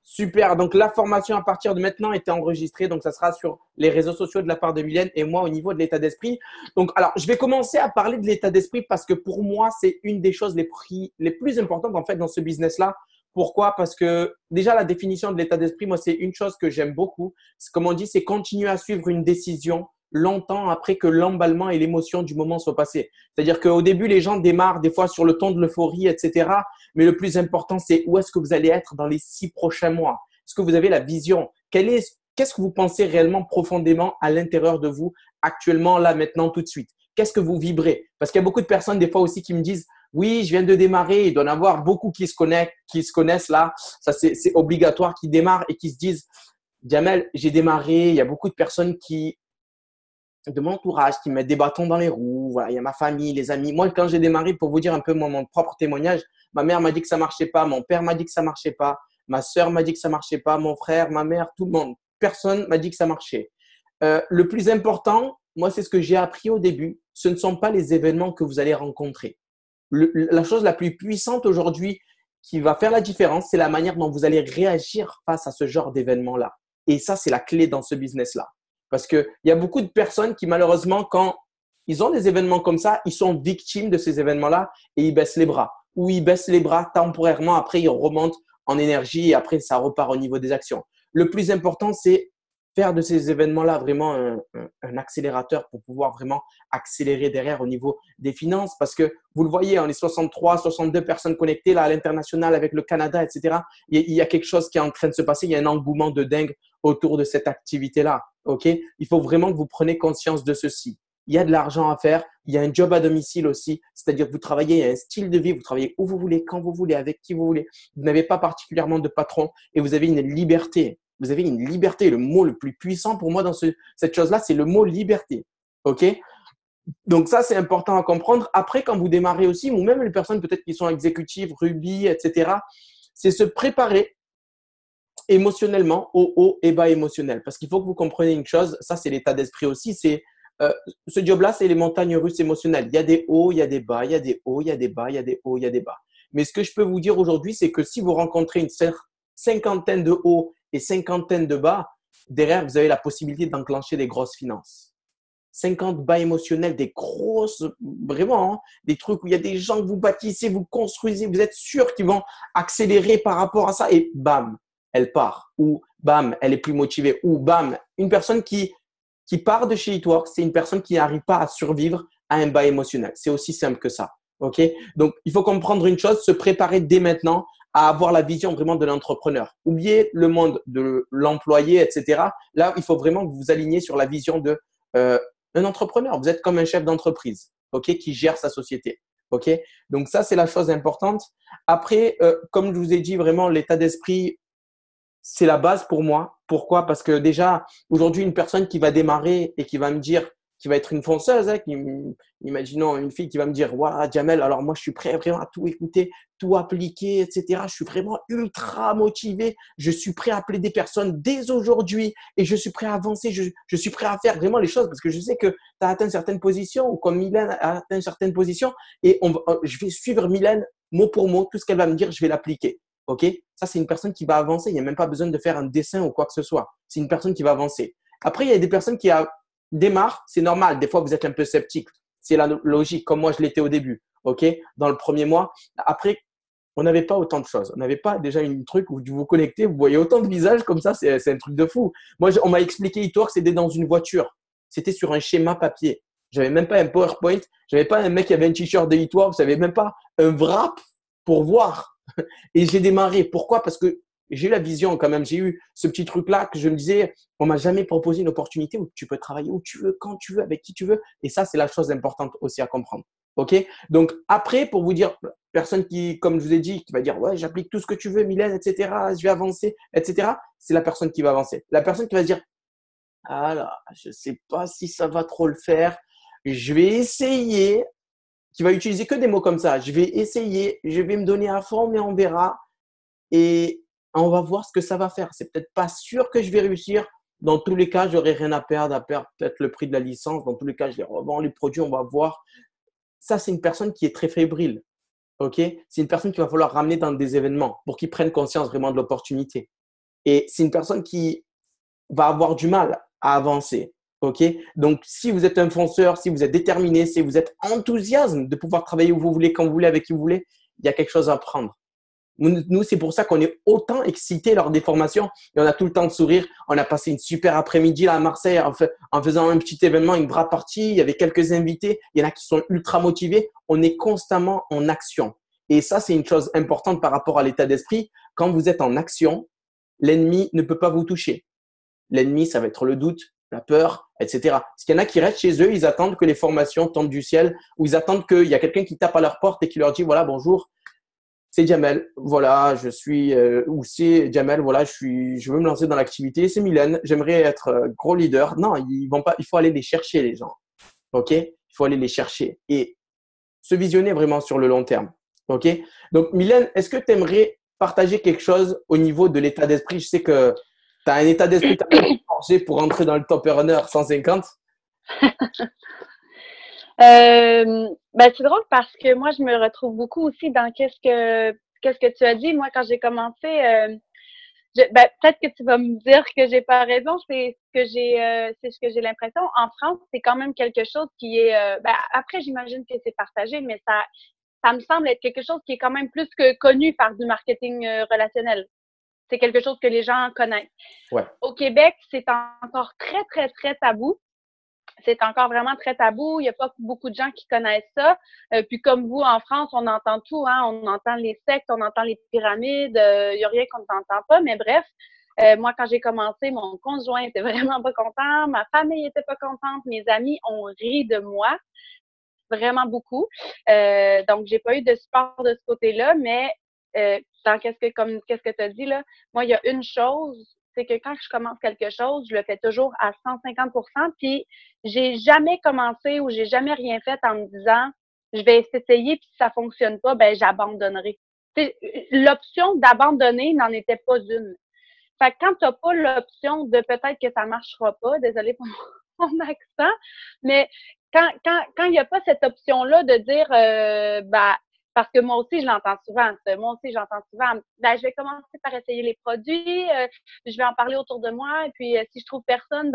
Super. Donc, la formation à partir de maintenant était enregistrée. Donc, ça sera sur les réseaux sociaux de la part de Mylène et moi au niveau de l'état d'esprit. Donc, alors, je vais commencer à parler de l'état d'esprit parce que pour moi, c'est une des choses les plus importantes en fait dans ce business-là. Pourquoi? Parce que déjà, la définition de l'état d'esprit, moi, c'est une chose que j'aime beaucoup. Comme on dit, c'est continuer à suivre une décision longtemps après que l'emballement et l'émotion du moment soient passés. C'est-à-dire qu'au début, les gens démarrent des fois sur le ton de l'euphorie, etc. Mais le plus important, c'est où est-ce que vous allez être dans les 6 prochains mois? Est-ce que vous avez la vision? Qu'est-ce que vous pensez réellement profondément à l'intérieur de vous actuellement, là, maintenant, tout de suite? Qu'est-ce que vous vibrez? Parce qu'il y a beaucoup de personnes, des fois aussi, qui me disent, oui, je viens de démarrer. Il doit y en avoir beaucoup qui se connaissent là. Ça, c'est obligatoire, qui démarrent et qui se disent, Jamel, j'ai démarré. Il y a beaucoup de personnes de mon entourage qui mettent des bâtons dans les roues. Voilà, il y a ma famille, les amis. Moi, quand j'ai démarré, pour vous dire un peu mon propre témoignage, ma mère m'a dit que ça marchait pas, mon père m'a dit que ça marchait pas, ma sœur m'a dit que ça marchait pas, mon frère, ma mère, tout le monde. Personne m'a dit que ça marchait. Le plus important, moi, c'est ce que j'ai appris au début. Ce ne sont pas les événements que vous allez rencontrer. La chose la plus puissante aujourd'hui qui va faire la différence, c'est la manière dont vous allez réagir face à ce genre d'événement-là. Et ça, c'est la clé dans ce business-là. Parce qu'il y a beaucoup de personnes qui, malheureusement, quand ils ont des événements comme ça, ils sont victimes de ces événements-là et ils baissent les bras. Ou ils baissent les bras temporairement, après ils remontent en énergie et après ça repart au niveau des actions. Le plus important, c'est faire de ces événements-là vraiment un accélérateur pour pouvoir vraiment accélérer derrière au niveau des finances. Parce que vous le voyez, on est 63, 62 personnes connectées là à l'international avec le Canada, etc. Il y a quelque chose qui est en train de se passer. Il y a un engouement de dingue autour de cette activité-là. Ok? Il faut vraiment que vous preniez conscience de ceci. Il y a de l'argent à faire. Il y a un job à domicile aussi. C'est-à-dire que vous travaillez, il y a un style de vie. Vous travaillez où vous voulez, quand vous voulez, avec qui vous voulez. Vous n'avez pas particulièrement de patron et vous avez une liberté. Vous avez une liberté. Le mot le plus puissant pour moi dans cette chose-là, c'est le mot liberté. OK? Donc ça, c'est important à comprendre. Après, quand vous démarrez aussi, ou même les personnes peut-être qui sont exécutives, Ruby, etc., c'est se préparer émotionnellement au haut et bas émotionnel. Parce qu'il faut que vous compreniez une chose, ça c'est l'état d'esprit aussi, c'est ce job-là, c'est les montagnes russes émotionnelles. Il y a des hauts, il y a des bas, il y a des hauts, il y a des bas, il y a des hauts, il y a des bas. Mais ce que je peux vous dire aujourd'hui, c'est que si vous rencontrez une cinquantaine de hauts et cinquantaine de bas, derrière, vous avez la possibilité d'enclencher des grosses finances. 50 bas émotionnels, des grosses, vraiment, hein, des trucs où il y a des gens que vous bâtissez, vous construisez, vous êtes sûr qu'ils vont accélérer par rapport à ça et bam, elle part. Ou bam, elle est plus motivée. Ou bam, une personne qui part de chez eTworks, c'est une personne qui n'arrive pas à survivre à un bas émotionnel. C'est aussi simple que ça. OK? Donc, il faut comprendre une chose, se préparer dès maintenant à avoir la vision vraiment de l'entrepreneur. Oubliez le monde de l'employé, etc. Là, il faut vraiment que vous vous aligniez sur la vision de un entrepreneur. Vous êtes comme un chef d'entreprise, OK, qui gère sa société. OK? Donc, ça, c'est la chose importante. Après, comme je vous ai dit, vraiment, l'état d'esprit, c'est la base pour moi. Pourquoi? Parce que déjà, aujourd'hui, une personne qui va démarrer et qui va me dire, qui va être une fonceuse, hein, imaginons une fille qui va me dire, waouh, Jamel, alors moi, je suis prêt vraiment à tout écouter, tout appliquer, etc. Je suis vraiment ultra motivé. Je suis prêt à appeler des personnes dès aujourd'hui et je suis prêt à avancer. Je suis prêt à faire vraiment les choses parce que je sais que tu as atteint certaines positions ou comme Mylène a atteint certaines positions et je vais suivre Mylène mot pour mot. Tout ce qu'elle va me dire, je vais l'appliquer. OK? Ça, c'est une personne qui va avancer. Il n'y a même pas besoin de faire un dessin ou quoi que ce soit. C'est une personne qui va avancer. Après, il y a des personnes qui démarrent. C'est normal. Des fois, vous êtes un peu sceptique. C'est la logique, comme moi, je l'étais au début. OK? Dans le premier mois. Après, on n'avait pas autant de choses. On n'avait pas déjà une truc où vous vous connectez, vous voyez autant de visages comme ça. C'est un truc de fou. Moi, on m'a expliqué Eatwork, c'était dans une voiture. C'était sur un schéma papier. J'avais même pas un PowerPoint. J'avais pas un mec qui avait un t-shirt de Eatwork. J'avais même pas un wrap pour voir. Et j'ai démarré. Pourquoi? Parce que j'ai eu la vision quand même. J'ai eu ce petit truc-là que je me disais, on m'a jamais proposé une opportunité où tu peux travailler où tu veux, quand tu veux, avec qui tu veux. Et ça, c'est la chose importante aussi à comprendre. OK? Donc, après, pour vous dire, personne qui, comme je vous ai dit, qui va dire, ouais, j'applique tout ce que tu veux, Mylène, etc., je vais avancer, etc., c'est la personne qui va avancer. La personne qui va se dire, ah là, je sais pas si ça va trop le faire. Je vais essayer, qui va utiliser que des mots comme ça. Je vais essayer, je vais me donner à fond, mais on verra. Et on va voir ce que ça va faire. C'est peut-être pas sûr que je vais réussir. Dans tous les cas, j'aurai rien à perdre peut-être le prix de la licence. Dans tous les cas, je les revends les produits, on va voir. Ça, c'est une personne qui est très fébrile. OK? C'est une personne qu'il va falloir ramener dans des événements pour qu'ils prennent conscience vraiment de l'opportunité. Et c'est une personne qui va avoir du mal à avancer. OK? Donc, si vous êtes un fonceur, si vous êtes déterminé, si vous êtes enthousiaste de pouvoir travailler où vous voulez, quand vous voulez, avec qui vous voulez, il y a quelque chose à apprendre. Nous, c'est pour ça qu'on est autant excités lors des formations et on a tout le temps de sourire. On a passé une super après-midi là à Marseille en faisant un petit événement, une grande partie. Il y avait quelques invités. Il y en a qui sont ultra motivés. On est constamment en action. Et ça, c'est une chose importante par rapport à l'état d'esprit. Quand vous êtes en action, l'ennemi ne peut pas vous toucher. L'ennemi, ça va être le doute, la peur, etc. Parce qu'il y en a qui restent chez eux, ils attendent que les formations tombent du ciel ou ils attendent qu'il y a quelqu'un qui tape à leur porte et qui leur dit, voilà, bonjour, c'est Jamel, voilà, je suis, ou c'est Jamel, voilà, je veux me lancer dans l'activité, c'est Mylène, j'aimerais être gros leader. Non, ils vont pas, il faut aller les chercher, les gens. OK? Il faut aller les chercher et se visionner vraiment sur le long terme. OK? Donc, Mylène, est-ce que tu aimerais partager quelque chose au niveau de l'état d'esprit? Je sais que tu as un état d'esprit quand même forgé pour entrer dans le top earner 150. C'est drôle parce que moi, je me retrouve beaucoup aussi dans qu'est-ce que tu as dit. Moi, quand j'ai commencé, peut-être que tu vas me dire que j'ai pas raison. C'est ce que j'ai l'impression. En France, c'est quand même quelque chose qui est. Après, j'imagine que c'est partagé, mais ça me semble être quelque chose qui est quand même plus que connu par du marketing relationnel. C'est quelque chose que les gens connaissent. Ouais. Au Québec, c'est encore très, très, très tabou. C'est encore vraiment très tabou. Il n'y a pas beaucoup de gens qui connaissent ça. Puis comme vous, en France, on entend tout. Hein? On entend les sectes, on entend les pyramides. Il n'y a rien qu'on n'entend pas. Mais bref, moi, quand j'ai commencé, mon conjoint était vraiment pas content. Ma famille était pas contente. Mes amis ont ri de moi vraiment beaucoup. Donc, j'ai pas eu de support de ce côté-là. Mais qu'est-ce que tu as dit là, moi, il y a une chose, c'est que quand je commence quelque chose, je le fais toujours à 150%. Puis, j'ai jamais commencé ou j'ai jamais rien fait en me disant, je vais essayer, puis si ça fonctionne pas, ben j'abandonnerai. T'sais, l'option d'abandonner n'en était pas une. Fait que quand t'as pas l'option de peut-être que ça marchera pas, désolée pour mon accent, mais quand il n'y a pas cette option-là de dire, parce que moi aussi, je l'entends souvent, je vais commencer par essayer les produits, je vais en parler autour de moi, et puis si je trouve personne,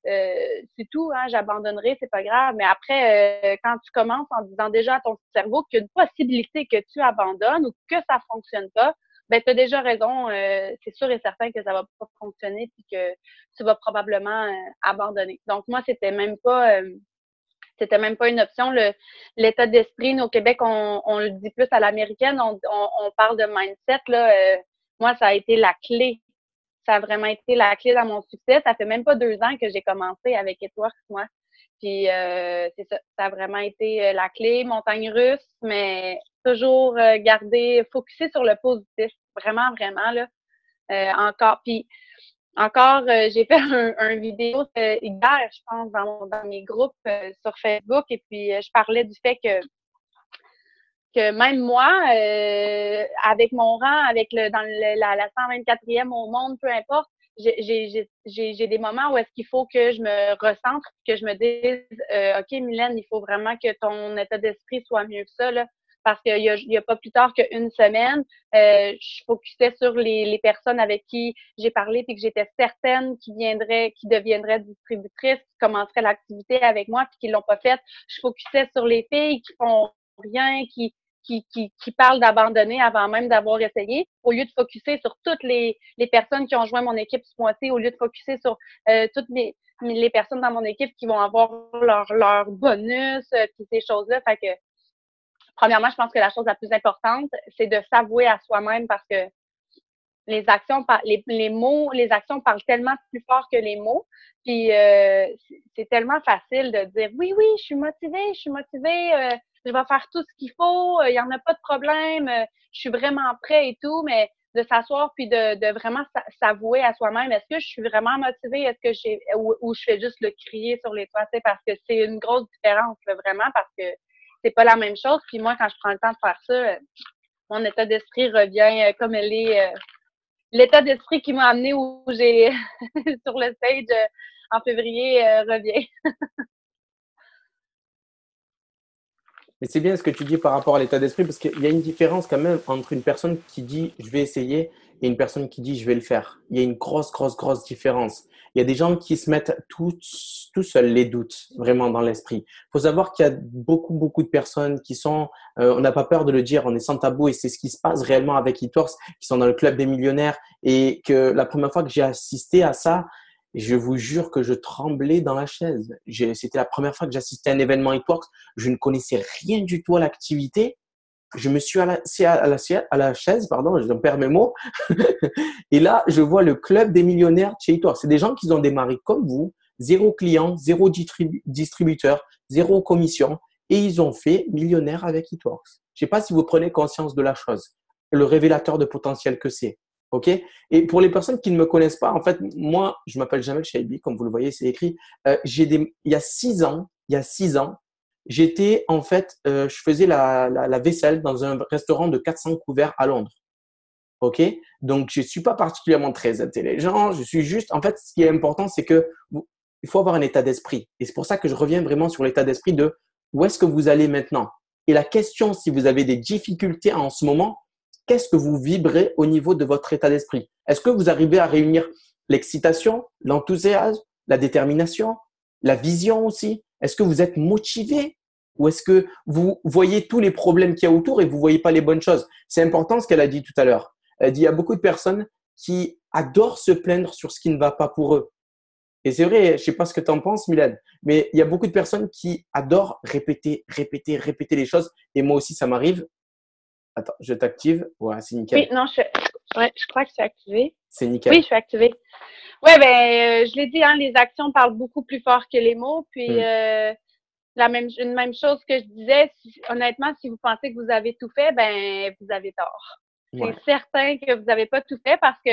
c'est tout, hein, j'abandonnerai, c'est pas grave. Mais après, quand tu commences en disant déjà à ton cerveau qu'il y a une possibilité que tu abandonnes ou que ça fonctionne pas, ben tu as déjà raison, c'est sûr et certain que ça va pas fonctionner puis que tu vas probablement abandonner. Donc moi, c'était même pas une option. L'état d'esprit, nous, au Québec, on le dit plus à l'américaine, on parle de mindset. Là, moi, ça a été la clé. Ça a vraiment été la clé dans mon succès. Ça fait même pas 2 ans que j'ai commencé avec Edwards, moi. Puis c'est ça, ça a vraiment été la clé, montagne russe, mais toujours garder, focuser sur le positif. Vraiment, vraiment, là. Encore. Puis encore, j'ai fait un vidéo hier, je pense, dans mes groupes sur Facebook, et puis je parlais du fait que même moi, avec mon rang, dans la 124e au monde, peu importe, j'ai des moments où est-ce qu'il faut que je me recentre, que je me dise, OK, Mylène, il faut vraiment que ton état d'esprit soit mieux que ça, là. Parce qu'il y a pas plus tard qu'une semaine, je focusais sur les personnes avec qui j'ai parlé puis que j'étais certaine qui deviendraient distributrices, qui commenceraient l'activité avec moi puis qui l'ont pas fait. Je focusais sur les filles qui font rien, qui parlent d'abandonner avant même d'avoir essayé, au lieu de focuser sur toutes les personnes qui ont joint mon équipe ce mois-ci, au lieu de focuser sur toutes les personnes dans mon équipe qui vont avoir leur bonus, puis ces choses-là. Fait que, premièrement, je pense que la chose la plus importante, c'est de s'avouer à soi-même parce que les mots, les actions parlent tellement plus fort que les mots. Puis c'est tellement facile de dire oui, oui, je suis motivée, je vais faire tout ce qu'il faut, il y en a pas de problème, je suis vraiment prêt et tout, mais de s'asseoir puis de vraiment s'avouer à soi-même, est-ce que je suis vraiment motivée, est-ce que ou je fais juste le crier sur les toits, parce que c'est une grosse différence, là, vraiment, parce que c'est pas la même chose. Puis moi, quand je prends le temps de faire ça, mon état d'esprit revient comme elle est. L'état d'esprit qui m'a amené où j'ai sur le stage en février revient. Mais c'est bien ce que tu dis par rapport à l'état d'esprit, parce qu'il y a une différence quand même entre une personne qui dit je vais essayer et une personne qui dit je vais le faire. Il y a une grosse différence. Il y a des gens qui se mettent tout seuls les doutes vraiment dans l'esprit. Il faut savoir qu'il y a beaucoup de personnes qui sont, on n'a pas peur de le dire, on est sans tabou et c'est ce qui se passe réellement avec eTworks, qui sont dans le club des millionnaires et que la première fois que j'ai assisté à ça, je vous jure que je tremblais dans la chaise. C'était la première fois que j'assistais à un événement eTworks. Je ne connaissais rien du tout à l'activité. Je me suis assis à la chaise, pardon, je perds mes mots. Et là, je vois le club des millionnaires chez eTworks. C'est des gens qui ont démarré comme vous, zéro client, zéro distributeur, zéro commission. Et ils ont fait millionnaire avec eTworks. Je ne sais pas si vous prenez conscience de la chose, le révélateur de potentiel que c'est. OK? Et pour les personnes qui ne me connaissent pas, en fait, moi, je m'appelle Jamel Chaibi, comme vous le voyez, c'est écrit. Il y a 6 ans, j'étais en fait, je faisais la vaisselle dans un restaurant de 400 couverts à Londres. OK? Donc, je ne suis pas particulièrement très intelligent. Je suis juste, en fait, ce qui est important, c'est que il faut avoir un état d'esprit. Et c'est pour ça que je reviens vraiment sur l'état d'esprit de où est-ce que vous allez maintenant. Et la question, si vous avez des difficultés en ce moment, qu'est-ce que vous vibrez au niveau de votre état d'esprit? Est-ce que vous arrivez à réunir l'excitation, l'enthousiasme, la détermination, la vision aussi? Est-ce que vous êtes motivé ou est-ce que vous voyez tous les problèmes qu'il y a autour et vous ne voyez pas les bonnes choses? C'est important ce qu'elle a dit tout à l'heure. Elle dit il y a beaucoup de personnes qui adorent se plaindre sur ce qui ne va pas pour eux. Et c'est vrai, je ne sais pas ce que tu en penses, Mylène, mais il y a beaucoup de personnes qui adorent répéter les choses. Et moi aussi, ça m'arrive. Attends, je t'active. Ouais, c'est nickel. Oui, non, je crois que c'est activé. C'est nickel. Oui, je suis activée. Oui, je l'ai dit, hein, les actions parlent beaucoup plus fort que les mots. Puis, une même chose que je disais, honnêtement, si vous pensez que vous avez tout fait, vous avez tort. Ouais. C'est certain que vous n'avez pas tout fait parce que,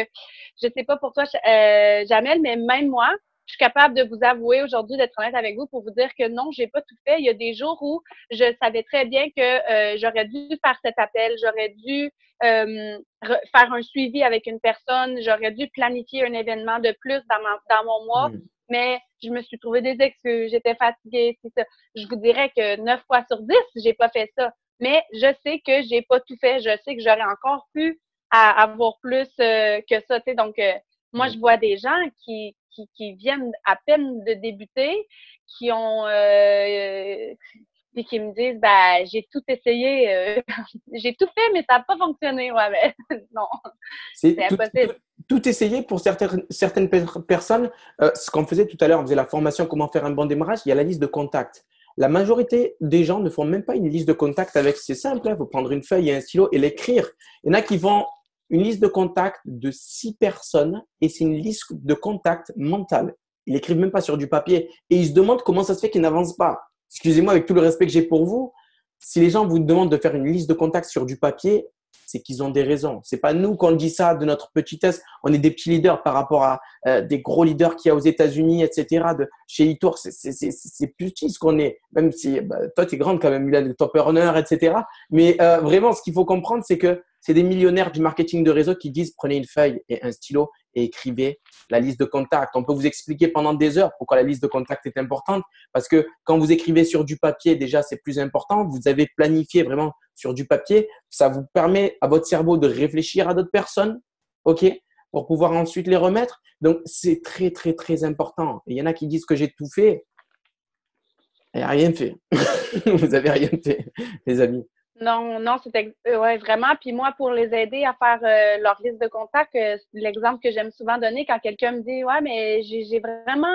je ne sais pas pour toi, Jamel, mais même moi, je suis capable de vous avouer aujourd'hui, d'être honnête avec vous, pour vous dire que non, j'ai pas tout fait. Il y a des jours où je savais très bien que j'aurais dû faire cet appel, j'aurais dû faire un suivi avec une personne, j'aurais dû planifier un événement de plus dans mon mois, mais je me suis trouvé des excuses, j'étais fatiguée, c'est ça. Je vous dirais que 9 fois sur 10, j'ai pas fait ça. Mais je sais que j'ai pas tout fait. Je sais que j'aurais encore pu avoir plus que ça. Tu sais, donc, moi, je vois des gens qui viennent à peine de débuter, qui ont puis qui me disent j'ai tout essayé, j'ai tout fait, mais ça n'a pas fonctionné. Ouais, mais non, c'est impossible. Tout essayé pour certaines personnes. Ce qu'on faisait tout à l'heure, on faisait la formation comment faire un bon démarrage, il y a la liste de contacts. La majorité des gens ne font même pas une liste de contacts avec, c'est simple, il faut prendre une feuille et un stylo et l'écrire. Il y en a qui font une liste de contacts de 6 personnes et c'est une liste de contacts mentale. Ils n'écrivent même pas sur du papier et ils se demandent comment ça se fait qu'ils n'avancent pas. Excusez-moi, avec tout le respect que j'ai pour vous, si les gens vous demandent de faire une liste de contacts sur du papier, c'est qu'ils ont des raisons. C'est pas nous qu'on dit ça de notre petitesse. On est des petits leaders par rapport à des gros leaders qu'il y a aux États-Unis, etc. Chez eTworks, c'est plus petit ce qu'on est. Même si toi, tu es grande quand même, Mylène, top earner, etc. Mais vraiment, ce qu'il faut comprendre, c'est que c'est des millionnaires du marketing de réseau qui disent prenez une feuille et un stylo et écrivez la liste de contacts. On peut vous expliquer pendant des heures pourquoi la liste de contacts est importante. Parce que quand vous écrivez sur du papier, déjà, c'est plus important. Vous avez planifié vraiment sur du papier. Ça vous permet à votre cerveau de réfléchir à d'autres personnes, OK, pour pouvoir ensuite les remettre. Donc, c'est très important. Et il y en a qui disent que j'ai tout fait. Il n'y a rien fait. Vous n'avez rien fait, les amis. Non, c'était ouais, vraiment. Puis moi, pour les aider à faire leur liste de contacts, l'exemple que j'aime souvent donner quand quelqu'un me dit ouais, mais j'ai vraiment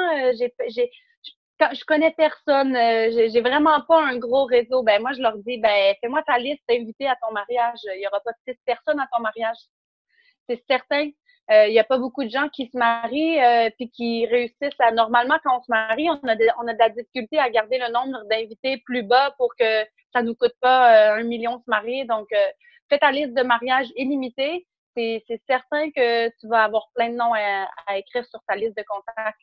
je connais personne, j'ai vraiment pas un gros réseau. Ben moi, je leur dis fais-moi ta liste d'invités à ton mariage. Il y aura pas 6 personnes à ton mariage. C'est certain. Il n'y a pas beaucoup de gens qui se marient puis qui réussissent à… Normalement, quand on se marie, on a de la difficulté à garder le nombre d'invités plus bas pour que ça nous coûte pas 1 million de se marier. Donc, fais ta liste de mariage illimitée. C'est certain que tu vas avoir plein de noms à écrire sur ta liste de contacts.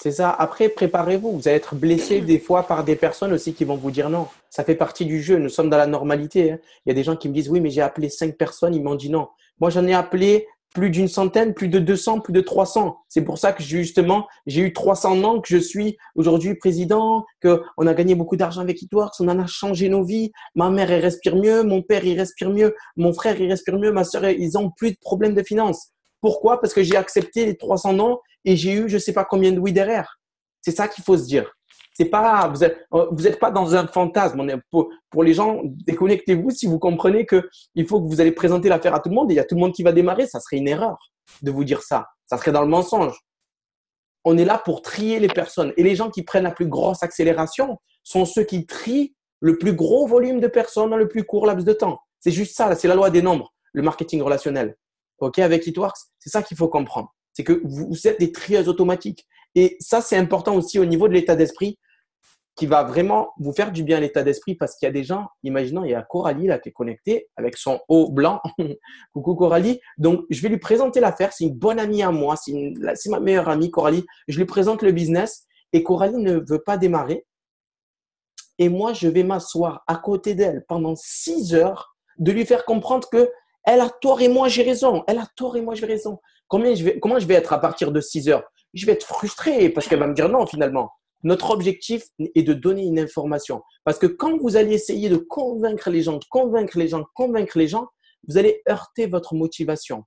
C'est ça. Après, préparez-vous. Vous allez être blessé des fois par des personnes aussi qui vont vous dire non. Ça fait partie du jeu. Nous sommes dans la normalité. Il y a des gens qui me disent oui, mais j'ai appelé 5 personnes. Ils m'ont dit non. Moi, j'en ai appelé plus d'une centaine, plus de 200, plus de 300. C'est pour ça que justement, j'ai eu 300 ans que je suis aujourd'hui président, qu'on a gagné beaucoup d'argent avec Hitworks, on en a changé nos vies. Ma mère, elle respire mieux, mon père, il respire mieux, mon frère, il respire mieux, ma sœur, ils ont plus de problèmes de finances. Pourquoi? Parce que j'ai accepté les 300 ans et j'ai eu je sais pas combien de oui derrière. C'est ça qu'il faut se dire. C'est pas, vous êtes pas dans un fantasme. Pour les gens, déconnectez-vous si vous comprenez que il faut que vous allez présenter l'affaire à tout le monde et il y a tout le monde qui va démarrer. Ça serait une erreur de vous dire ça. Ça serait dans le mensonge. On est là pour trier les personnes. Et les gens qui prennent la plus grosse accélération sont ceux qui trient le plus gros volume de personnes dans le plus court laps de temps. C'est juste ça. C'est la loi des nombres, le marketing relationnel. OK, avec Hitworks, c'est ça qu'il faut comprendre. C'est que vous êtes des trieuses automatiques. Et ça, c'est important aussi au niveau de l'état d'esprit qui va vraiment vous faire du bien l'état d'esprit parce qu'il y a des gens, imaginons, il y a Coralie là qui est connectée avec son haut blanc. Coucou Coralie. Donc, je vais lui présenter l'affaire. C'est une bonne amie à moi. C'est ma meilleure amie, Coralie. Je lui présente le business et Coralie ne veut pas démarrer. Et moi, je vais m'asseoir à côté d'elle pendant 6 heures de lui faire comprendre que elle a tort et moi j'ai raison. Elle a tort et moi j'ai raison. Comment je vais être à partir de 6 heures? Je vais être frustré parce qu'elle va me dire non finalement. Notre objectif est de donner une information. Parce que quand vous allez essayer de convaincre les gens, vous allez heurter votre motivation.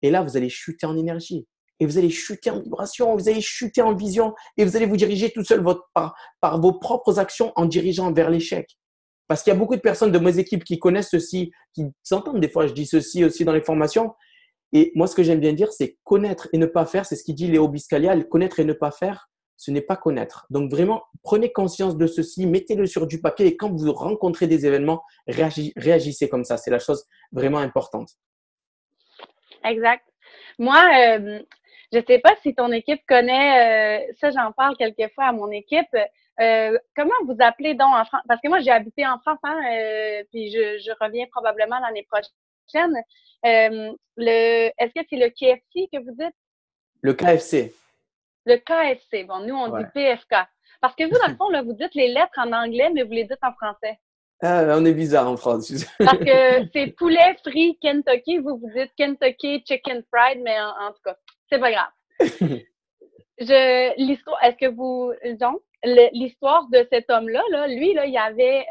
Et là, vous allez chuter en énergie. Et vous allez chuter en vibration, vous allez chuter en vision. Et vous allez vous diriger tout seul par vos propres actions en dirigeant vers l'échec. Parce qu'il y a beaucoup de personnes de mes équipes qui connaissent ceci, qui s'entendent des fois, je dis ceci aussi dans les formations. Et moi, ce que j'aime bien dire, c'est connaître et ne pas faire. C'est ce qu'il dit Léo Biscaglia, connaître et ne pas faire. Ce n'est pas connaître. Donc, vraiment, prenez conscience de ceci, mettez-le sur du papier et quand vous rencontrez des événements, réagissez comme ça. C'est la chose vraiment importante. Exact. Moi, je ne sais pas si ton équipe connaît, ça j'en parle quelquefois à mon équipe. Comment vous appelez donc en France? Parce que moi, j'ai habité en France, puis je reviens probablement l'année prochaine. Est-ce que c'est le KFC que vous dites? Le KFC. Le KFC. Bon, nous, on dit PFK. Parce que vous, dans le fond, là, vous dites les lettres en anglais, mais vous les dites en français. On est bizarre en France. Parce que c'est poulet frit Kentucky. Vous dites Kentucky Chicken Fried, mais en tout cas, c'est pas grave. L'histoire, est-ce que vous, donc, l'histoire de cet homme-là, lui, il y avait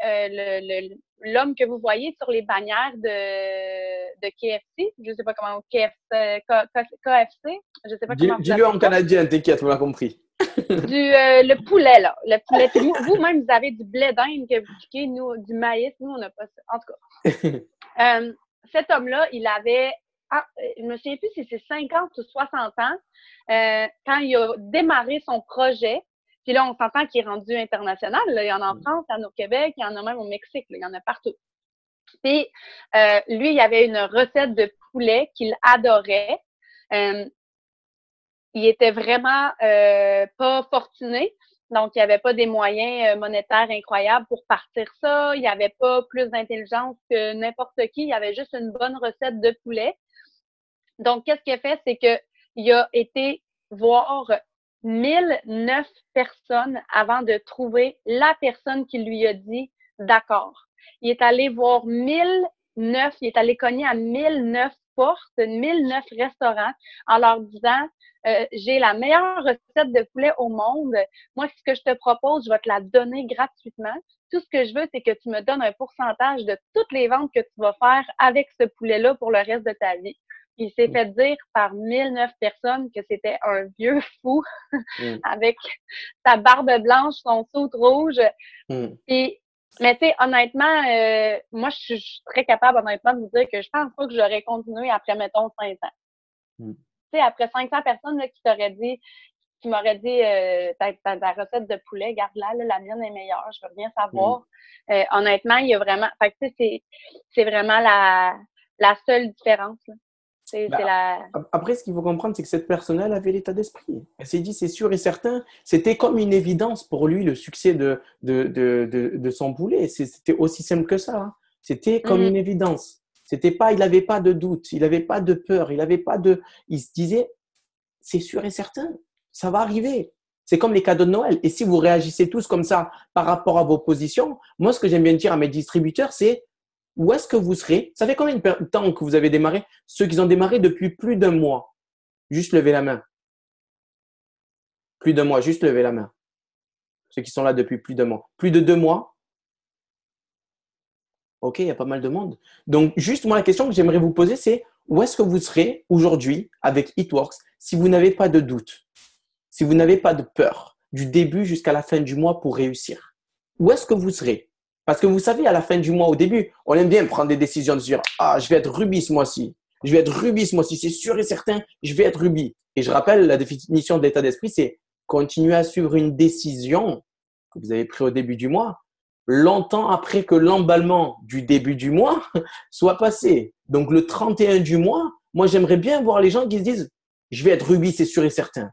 l'homme que vous voyez sur les bannières de KFC. Je sais pas comment, KFC, je sais pas comment. Dis-le en canadien, t'inquiète, on l'a compris. Le poulet, là. Le poulet. Puis vous-même, vous avez du blé d'Inde que vous piquez, nous, du maïs. Nous, on n'a pas ça. En tout cas. Cet homme-là, il avait, je me souviens plus si c'est 50 ou 60 ans, quand il a démarré son projet. Puis là, on s'entend qu'il est rendu international. Là. Il y en a en France, il y en a au Québec, il y en a même au Mexique. Là. Il y en a partout. Puis, lui, il avait une recette de poulet qu'il adorait. Il était vraiment pas fortuné. Donc, il n'y avait pas des moyens monétaires incroyables pour partir ça. Il n'y avait pas plus d'intelligence que n'importe qui. Il y avait juste une bonne recette de poulet. Donc, qu'est-ce qu'il a fait? C'est qu'il a été voir 1009 personnes avant de trouver la personne qui lui a dit « d'accord ». Il est allé voir 1009, il est allé cogner à 1009 portes, 1009 restaurants en leur disant j'ai la meilleure recette de poulet au monde. Moi, ce que je te propose, je vais te la donner gratuitement. Tout ce que je veux, c'est que tu me donnes un pourcentage de toutes les ventes que tu vas faire avec ce poulet-là pour le reste de ta vie. Il s'est fait dire par 1009 personnes que c'était un vieux fou avec sa barbe blanche, son soute rouge. Puis, mais tu sais, honnêtement, moi, je suis très capable, honnêtement, de vous dire que je pense pas que j'aurais continué après, mettons, 5 ans. Tu sais, après 500 personnes là, qui m'auraient dit ta recette de poulet, garde-la, la mienne est meilleure, je veux rien savoir. Honnêtement, il y a vraiment, fait que tu sais, c'est vraiment la seule différence, là. Après, ce qu'il faut comprendre, c'est que cette personne-là avait l'état d'esprit. Elle s'est dit, c'est sûr et certain. C'était comme une évidence pour lui, le succès de son poulet. C'était aussi simple que ça. Hein. C'était comme une évidence. Il n'avait pas de doute, il n'avait pas de peur, il se disait, c'est sûr et certain, ça va arriver. C'est comme les cadeaux de Noël. Et si vous réagissez tous comme ça par rapport à vos positions, moi, ce que j'aime bien dire à mes distributeurs, c'est où est-ce que vous serez? Ça fait combien de temps que vous avez démarré? Ceux qui ont démarré depuis plus d'un mois, juste levez la main. Plus d'un mois, juste levez la main. Ceux qui sont là depuis plus d'un mois. Plus de 2 mois? Ok, il y a pas mal de monde. Donc, juste moi, la question que j'aimerais vous poser, c'est où est-ce que vous serez aujourd'hui avec It Works si vous n'avez pas de doute, si vous n'avez pas de peur, du début jusqu'à la fin du mois pour réussir? Où est-ce que vous serez? Parce que vous savez, à la fin du mois, au début, on aime bien prendre des décisions de se dire, ah, je vais être rubis ce mois-ci. Je vais être rubis ce mois-ci. C'est sûr et certain, je vais être rubis. Et je rappelle, la définition de l'état d'esprit, c'est continuer à suivre une décision que vous avez prise au début du mois, longtemps après que l'emballement du début du mois soit passé. Donc, le 31 du mois, moi, j'aimerais bien voir les gens qui se disent, je vais être rubis, c'est sûr et certain.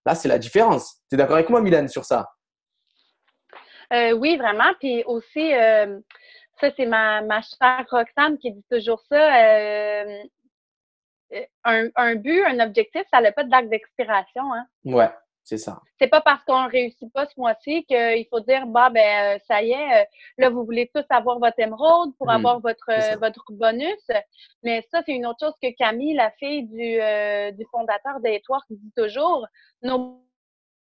Là, c'est la différence. Tu es d'accord avec moi, Mylène, sur ça? Oui, vraiment. Puis aussi, ça, c'est ma chère Roxane qui dit toujours ça. Un but, un objectif, ça n'a pas de date d'expiration, hein. Ouais, c'est ça. C'est pas parce qu'on réussit pas ce mois-ci qu'il faut dire, bah, ben, ça y est, là, vous voulez tous avoir votre émeraude pour avoir votre bonus. Mais ça, c'est une autre chose que Camille, la fille du fondateur d'Eitwork, dit toujours. Nos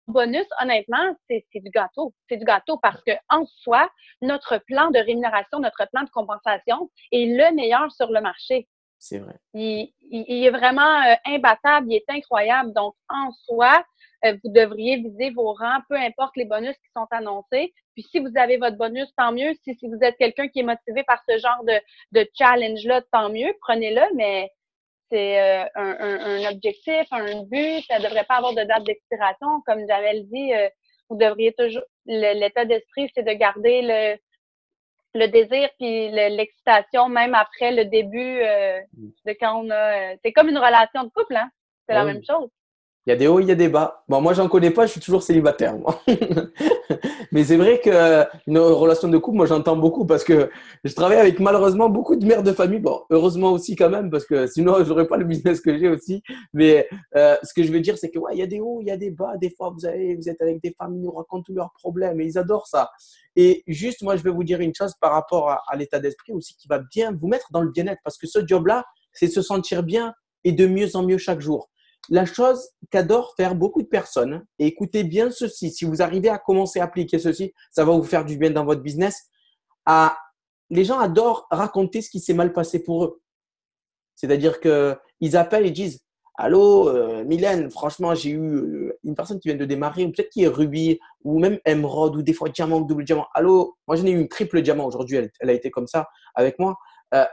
bonus, honnêtement, c'est du gâteau. C'est du gâteau parce que en soi, notre plan de rémunération, notre plan de compensation est le meilleur sur le marché. C'est vrai. Il est vraiment imbattable, il est incroyable. Donc, en soi, vous devriez viser vos rangs, peu importe les bonus qui sont annoncés. Puis, si vous avez votre bonus, tant mieux. Si vous êtes quelqu'un qui est motivé par ce genre de challenge-là, tant mieux, prenez-le, mais c'est un objectif, un but. Ça ne devrait pas avoir de date d'expiration. Comme Jamel dit, vous devriez toujours… L'état d'esprit, c'est de garder le désir puis l'excitation même après le début de quand on a… c'est comme une relation de couple, hein? C'est la Oh, même chose. il y a des hauts, il y a des bas. Bon, moi, j'en connais pas, je suis toujours célibataire, moi. Mais c'est vrai qu'une relation de couple, moi, j'entends beaucoup parce que je travaille avec malheureusement beaucoup de mères de famille. Bon, heureusement aussi quand même parce que sinon, je n'aurais pas le business que j'ai aussi. Mais ce que je veux dire, c'est que ouais, il y a des hauts, il y a des bas. Des fois, vous êtes avec des familles, ils nous racontent tous leurs problèmes et ils adorent ça. Et juste, moi, je vais vous dire une chose par rapport à l'état d'esprit aussi qui va bien vous mettre dans le bien-être parce que ce job-là, c'est se sentir bien et de mieux en mieux chaque jour. La chose qu'adorent faire beaucoup de personnes, et écoutez bien ceci, si vous arrivez à commencer à appliquer ceci, ça va vous faire du bien dans votre business. Les gens adorent raconter ce qui s'est mal passé pour eux. C'est-à-dire qu'ils appellent et disent allô, Mylène, franchement, j'ai eu une personne qui vient de démarrer, ou peut-être qui est rubis, ou même émeraude, ou des fois diamant, double diamant. Allô, moi j'en ai eu une triple diamant aujourd'hui, elle a été comme ça avec moi.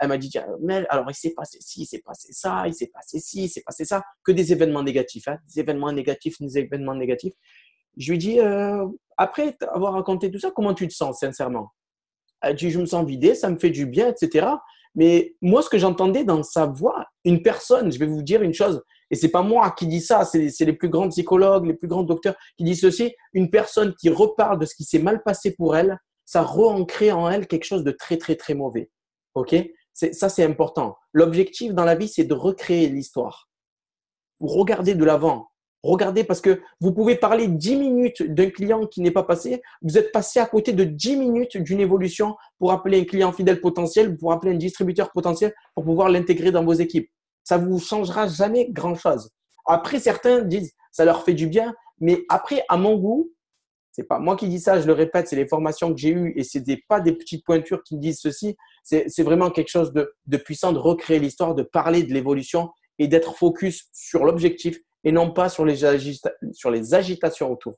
Elle m'a dit, Mel, alors il s'est passé ci, il s'est passé ça, il s'est passé ci, il s'est passé ça, que des événements négatifs, hein, des événements négatifs, des événements négatifs. Je lui dis, après avoir raconté tout ça, comment tu te sens sincèrement? Elle dit, je me sens vidé, ça me fait du bien, etc. Mais moi, ce que j'entendais dans sa voix, une personne, je vais vous dire une chose, et c'est pas moi qui dis ça, c'est les plus grands psychologues, les plus grands docteurs qui disent ceci, une personne qui reparle de ce qui s'est mal passé pour elle, ça re-ancre en elle quelque chose de très, très, très mauvais. OK? Ça, c'est important. L'objectif dans la vie, c'est de recréer l'histoire. Regardez de l'avant. Regardez parce que vous pouvez parler 10 minutes d'un client qui n'est pas passé. Vous êtes passé à côté de 10 minutes d'une évolution pour appeler un client fidèle potentiel, pour appeler un distributeur potentiel, pour pouvoir l'intégrer dans vos équipes. Ça ne vous changera jamais grand-chose. Après, certains disent ça leur fait du bien, mais après, à mon goût, c'est pas moi qui dis ça, je le répète, c'est les formations que j'ai eues et ce n'est pas des petites pointures qui me disent ceci. C'est vraiment quelque chose de puissant de recréer l'histoire, de parler de l'évolution et d'être focus sur l'objectif et non pas sur les agitations autour.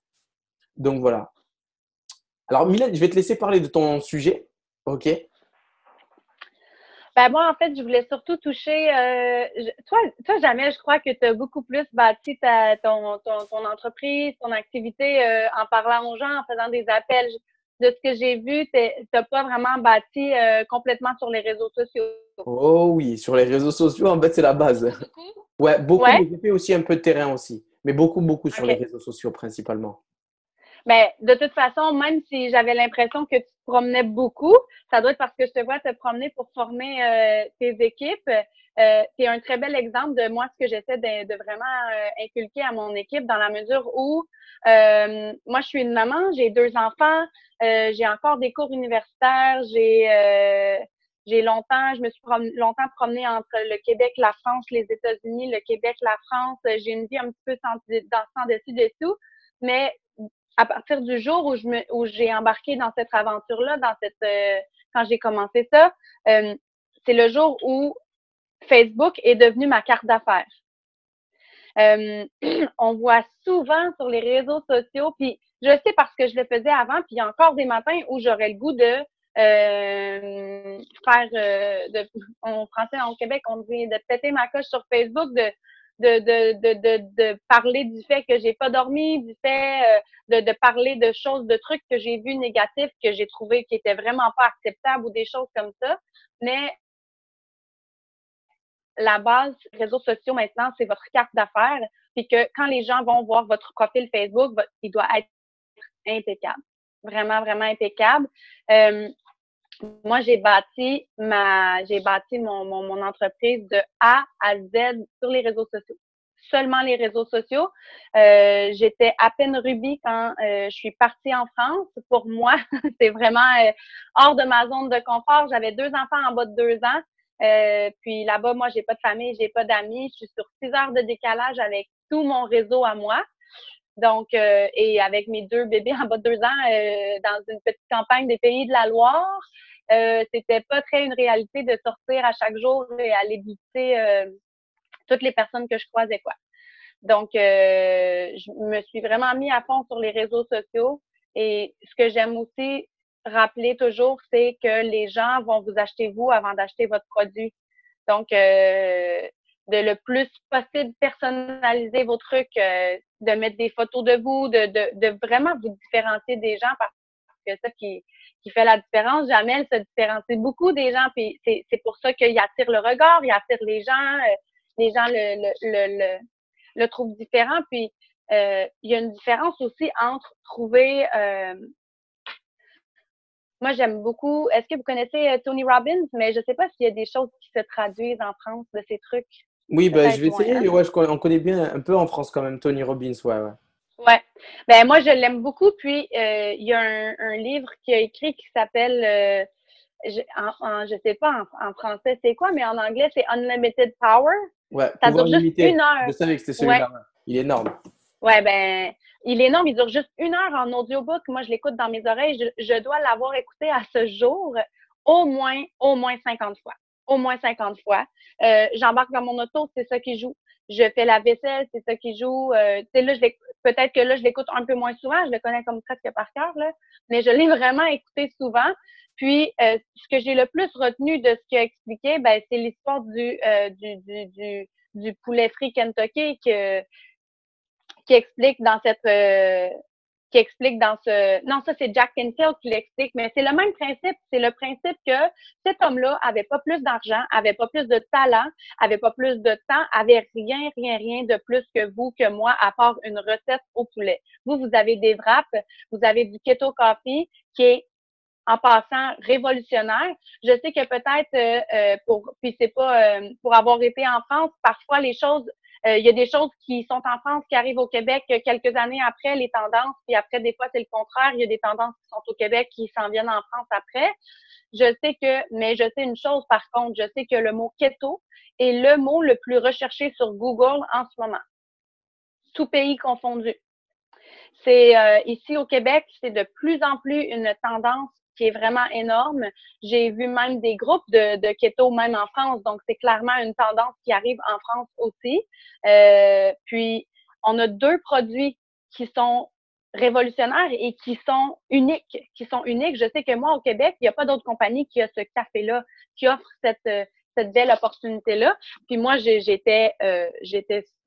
Donc voilà. Alors Mylène, je vais te laisser parler de ton sujet. OK? Ben moi, en fait, je voulais surtout toucher… toi, Jamel, je crois que tu as beaucoup plus bâti ton entreprise, ton activité en parlant aux gens, en faisant des appels. De ce que j'ai vu, tu n'as pas vraiment bâti complètement sur les réseaux sociaux. Oh oui, sur les réseaux sociaux, en fait, c'est la base. Ouais, beaucoup, Ouais? mais j'ai fait aussi un peu de terrain aussi. Mais beaucoup, beaucoup sur les OK. réseaux sociaux principalement. Mais de toute façon, même si j'avais l'impression que tu te promenais beaucoup, ça doit être parce que je te vois te promener pour former tes équipes. Tu es un très bel exemple de moi, ce que j'essaie de vraiment inculquer à mon équipe dans la mesure où moi, je suis une maman, j'ai 2 enfants, j'ai encore des cours universitaires, Je me suis longtemps promenée entre le Québec, la France, les États-Unis, le Québec, la France. J'ai une vie un petit peu sans dessus-dessous. Mais à partir du jour où j'ai embarqué dans cette aventure-là, quand j'ai commencé ça, c'est le jour où Facebook est devenu ma carte d'affaires. On voit souvent sur les réseaux sociaux, puis je sais parce que je le faisais avant, puis il y a encore des matins où j'aurais le goût de en français, en Québec, on dit de péter ma coche sur Facebook, de parler du fait que j'ai pas dormi, du fait de parler de choses, de trucs que j'ai vus négatifs, que j'ai trouvé qui étaient vraiment pas acceptables ou des choses comme ça. Mais la base des réseaux sociaux maintenant, c'est votre carte d'affaires. Puis que quand les gens vont voir votre profil Facebook, il doit être impeccable. Vraiment, vraiment impeccable. Moi, j'ai bâti mon entreprise de A à Z sur les réseaux sociaux. Seulement les réseaux sociaux. J'étais à peine rubis quand je suis partie en France. Pour moi, c'est vraiment hors de ma zone de confort. J'avais 2 enfants en bas de 2 ans. Puis là-bas, moi, j'ai pas de famille, j'ai pas d'amis. Je suis sur 6 heures de décalage avec tout mon réseau à moi. Donc, et avec mes 2 bébés en bas de 2 ans, dans une petite campagne des Pays de la Loire, c'était pas très une réalité de sortir à chaque jour et aller visiter toutes les personnes que je croisais, quoi. Donc, je me suis vraiment mis à fond sur les réseaux sociaux. Et ce que j'aime aussi rappeler toujours, c'est que les gens vont vous acheter vous avant d'acheter votre produit. Donc, de le plus possible personnaliser vos trucs, de mettre des photos de vous, de vraiment vous différencier des gens parce que ça qui fait la différence. Jamel se différencie beaucoup des gens, puis c'est pour ça qu'il attire le regard, il attire les gens le trouvent différent. Puis il y a une différence aussi entre trouver moi, j'aime beaucoup. Est-ce que vous connaissez Tony Robbins? Mais je sais pas s'il y a des choses qui se traduisent en France de ces trucs. Oui, bah, je Peut-être vais moins, hein? essayer. Ouais, on connaît bien un peu en France quand même, Tony Robbins. Ouais, ouais. Ouais. Ben moi, je l'aime beaucoup. Puis il y a un livre qui a écrit qui s'appelle je sais pas en français c'est quoi, mais en anglais, c'est Unlimited Power. Ouais, Ça pouvoir dure juste une limité. Je heure. savais que c'était Ouais. celui-là. Ouais. Il est énorme. Ouais, ben, il est énorme. Il dure juste une heure en audiobook. Moi, je l'écoute dans mes oreilles. Je dois l'avoir écouté à ce jour au moins 50 fois. Au moins 50 fois. J'embarque dans mon auto, c'est ça qui joue. Je fais la vaisselle, c'est ça qui joue. Là, peut-être que là, je l'écoute un peu moins souvent. Je le connais comme presque par cœur, là. Mais je l'ai vraiment écouté souvent. Puis, ce que j'ai le plus retenu de ce qu'il a expliqué, ben, c'est l'histoire du poulet frit Kentucky qui explique dans non, ça c'est Jack Canfield qui l'explique, mais c'est le même principe. C'est le principe que cet homme-là avait pas plus d'argent, avait pas plus de talent, avait pas plus de temps, avait rien de plus que vous, que moi, à part une recette au poulet. Vous avez des wraps, vous avez du keto coffee qui est en passant révolutionnaire. Je sais que peut-être puis c'est pas pour avoir été en France, parfois les choses il y a des choses qui sont en France qui arrivent au Québec quelques années après les tendances, puis après des fois c'est le contraire, il y a des tendances qui sont au Québec qui s'en viennent en France après. Mais je sais une chose par contre, je sais que le mot keto est le mot le plus recherché sur Google en ce moment, tout pays confondu. C'est ici au Québec, c'est de plus en plus une tendance qui est vraiment énorme. J'ai vu même des groupes de keto même en France, donc c'est clairement une tendance qui arrive en France aussi. Puis on a 2 produits qui sont révolutionnaires et qui sont uniques. Je sais que moi au Québec, il n'y a pas d'autre compagnie qui a ce café-là, qui offre cette belle opportunité-là. Puis moi, j'étais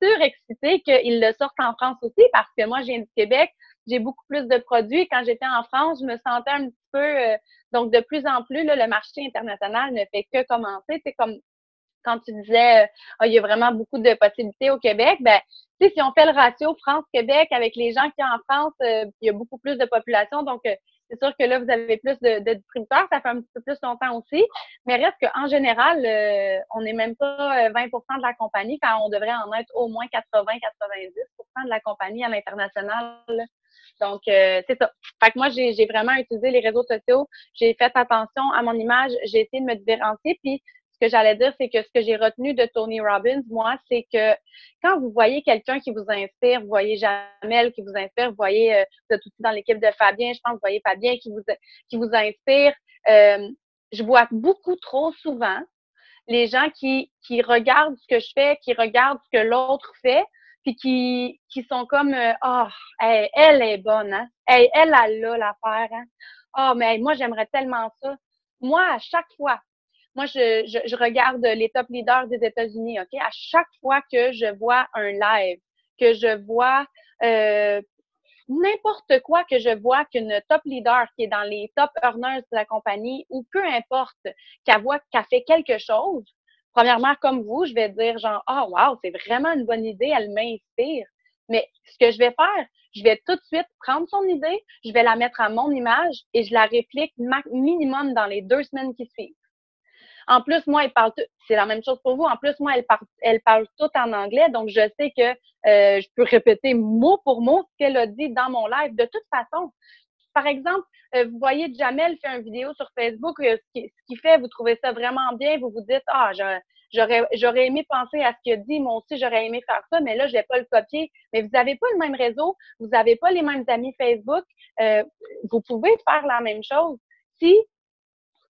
surexcitée qu'ils le sortent en France aussi parce que moi, je viens du Québec, j'ai beaucoup plus de produits. Quand j'étais en France, je me sentais un petit peu... donc, de plus en plus, là, le marché international ne fait que commencer. C'est comme quand tu disais il y a vraiment beaucoup de possibilités au Québec, ben si on fait le ratio France-Québec avec les gens qu'il y a en France, il y a beaucoup plus de population, donc c'est sûr que là, vous avez plus de distributeurs, ça fait un petit peu plus longtemps aussi, mais reste qu'en général, on n'est même pas 20 de la compagnie quand on devrait en être au moins 80-90 de la compagnie à l'international. Donc, c'est ça. Fait que moi, j'ai vraiment utilisé les réseaux sociaux. J'ai fait attention à mon image. J'ai essayé de me différencier. Puis, ce que j'allais dire, c'est que ce que j'ai retenu de Tony Robbins, moi, c'est que quand vous voyez quelqu'un qui vous inspire, vous voyez Jamel qui vous inspire, vous voyez, vous êtes aussi dans l'équipe de Fabien, je pense, vous voyez Fabien qui vous inspire. Je vois beaucoup trop souvent les gens qui regardent ce que je fais, qui regardent ce que l'autre fait, puis qui sont comme oh, hey, elle est bonne, hein? Hey, elle a là l'affaire, hein? Oh, mais hey, moi, j'aimerais tellement ça. Moi, à chaque fois, moi, je regarde les top leaders des États-Unis, OK? À chaque fois que je vois un live, que je vois n'importe quoi que je vois qu'une top leader qui est dans les top earners de la compagnie ou peu importe, qu'elle fait quelque chose, premièrement, comme vous, je vais dire genre, ah, oh, wow, c'est vraiment une bonne idée, elle m'inspire. Mais ce que je vais faire, je vais tout de suite prendre son idée, je vais la mettre à mon image et je la réplique minimum dans les 2 semaines qui suivent. En plus, moi, c'est la même chose pour vous. En plus, moi, elle parle tout en anglais, donc je sais que je peux répéter mot pour mot ce qu'elle a dit dans mon live. De toute façon, par exemple, vous voyez Jamel fait une vidéo sur Facebook, ce qu'il fait, vous trouvez ça vraiment bien, vous vous dites, ah, j'aurais aimé penser à ce qu'il a dit, moi aussi, j'aurais aimé faire ça, mais là, je vais pas le copier. Mais vous n'avez pas le même réseau, vous n'avez pas les mêmes amis Facebook, vous pouvez faire la même chose. Si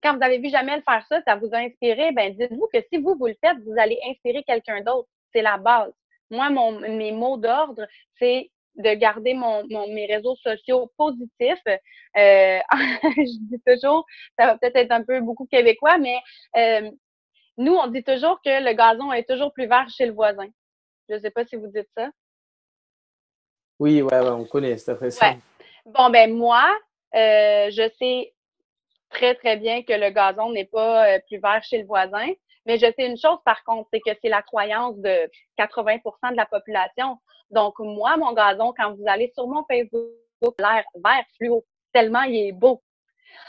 quand vous avez vu Jamel faire ça, ça vous a inspiré, ben dites-vous que si vous le faites, vous allez inspirer quelqu'un d'autre. C'est la base. Moi, mes mots d'ordre, c'est de garder mes réseaux sociaux positifs. Je dis toujours, ça va peut-être être un peu beaucoup québécois, mais nous, on dit toujours que le gazon est toujours plus vert chez le voisin. Je ne sais pas si vous dites ça. Oui, ouais, on connaît cette expression. Ouais. Bon, ben moi, je sais très, très bien que le gazon n'est pas plus vert chez le voisin. Mais je sais une chose, par contre, c'est que c'est la croyance de 80% de la population. Donc, moi, mon gazon, quand vous allez sur mon Facebook, l'air vert fluo, tellement il est beau.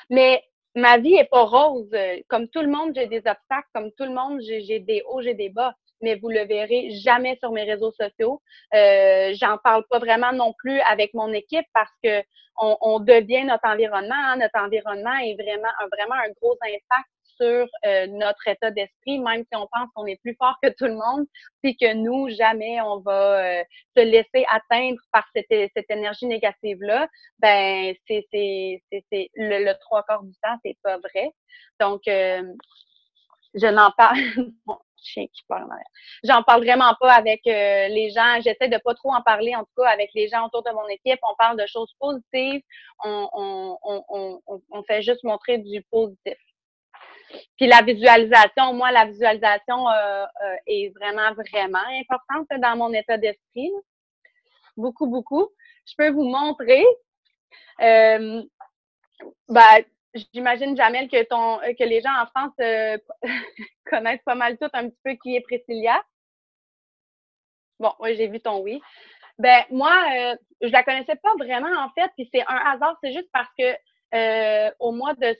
Mais ma vie est pas rose. Comme tout le monde, j'ai des obstacles. Comme tout le monde, j'ai des hauts, j'ai des bas. Mais vous le verrez jamais sur mes réseaux sociaux. J'en parle pas vraiment non plus avec mon équipe parce que on devient notre environnement. Hein. Notre environnement est vraiment un gros impact sur notre état d'esprit, même si on pense qu'on est plus fort que tout le monde, puis que nous, jamais on va se laisser atteindre par cette énergie négative-là, ben c'est le 3/4 du temps, c'est pas vrai. Donc, je n'en parle. Bon, chien qui parle en arrière. J'en parle vraiment pas avec les gens. J'essaie de pas trop en parler, en tout cas, avec les gens autour de mon équipe. On parle de choses positives. On fait juste montrer du positif. Puis la visualisation, moi, la visualisation est vraiment importante dans mon état d'esprit. Beaucoup, beaucoup. Je peux vous montrer. Ben, j'imagine, Jamel, que les gens en France connaissent pas mal tout un petit peu qui est Priscilla. Bon, oui, j'ai vu ton oui. Ben, moi, je la connaissais pas vraiment, en fait, puis c'est un hasard, c'est juste parce que au mois de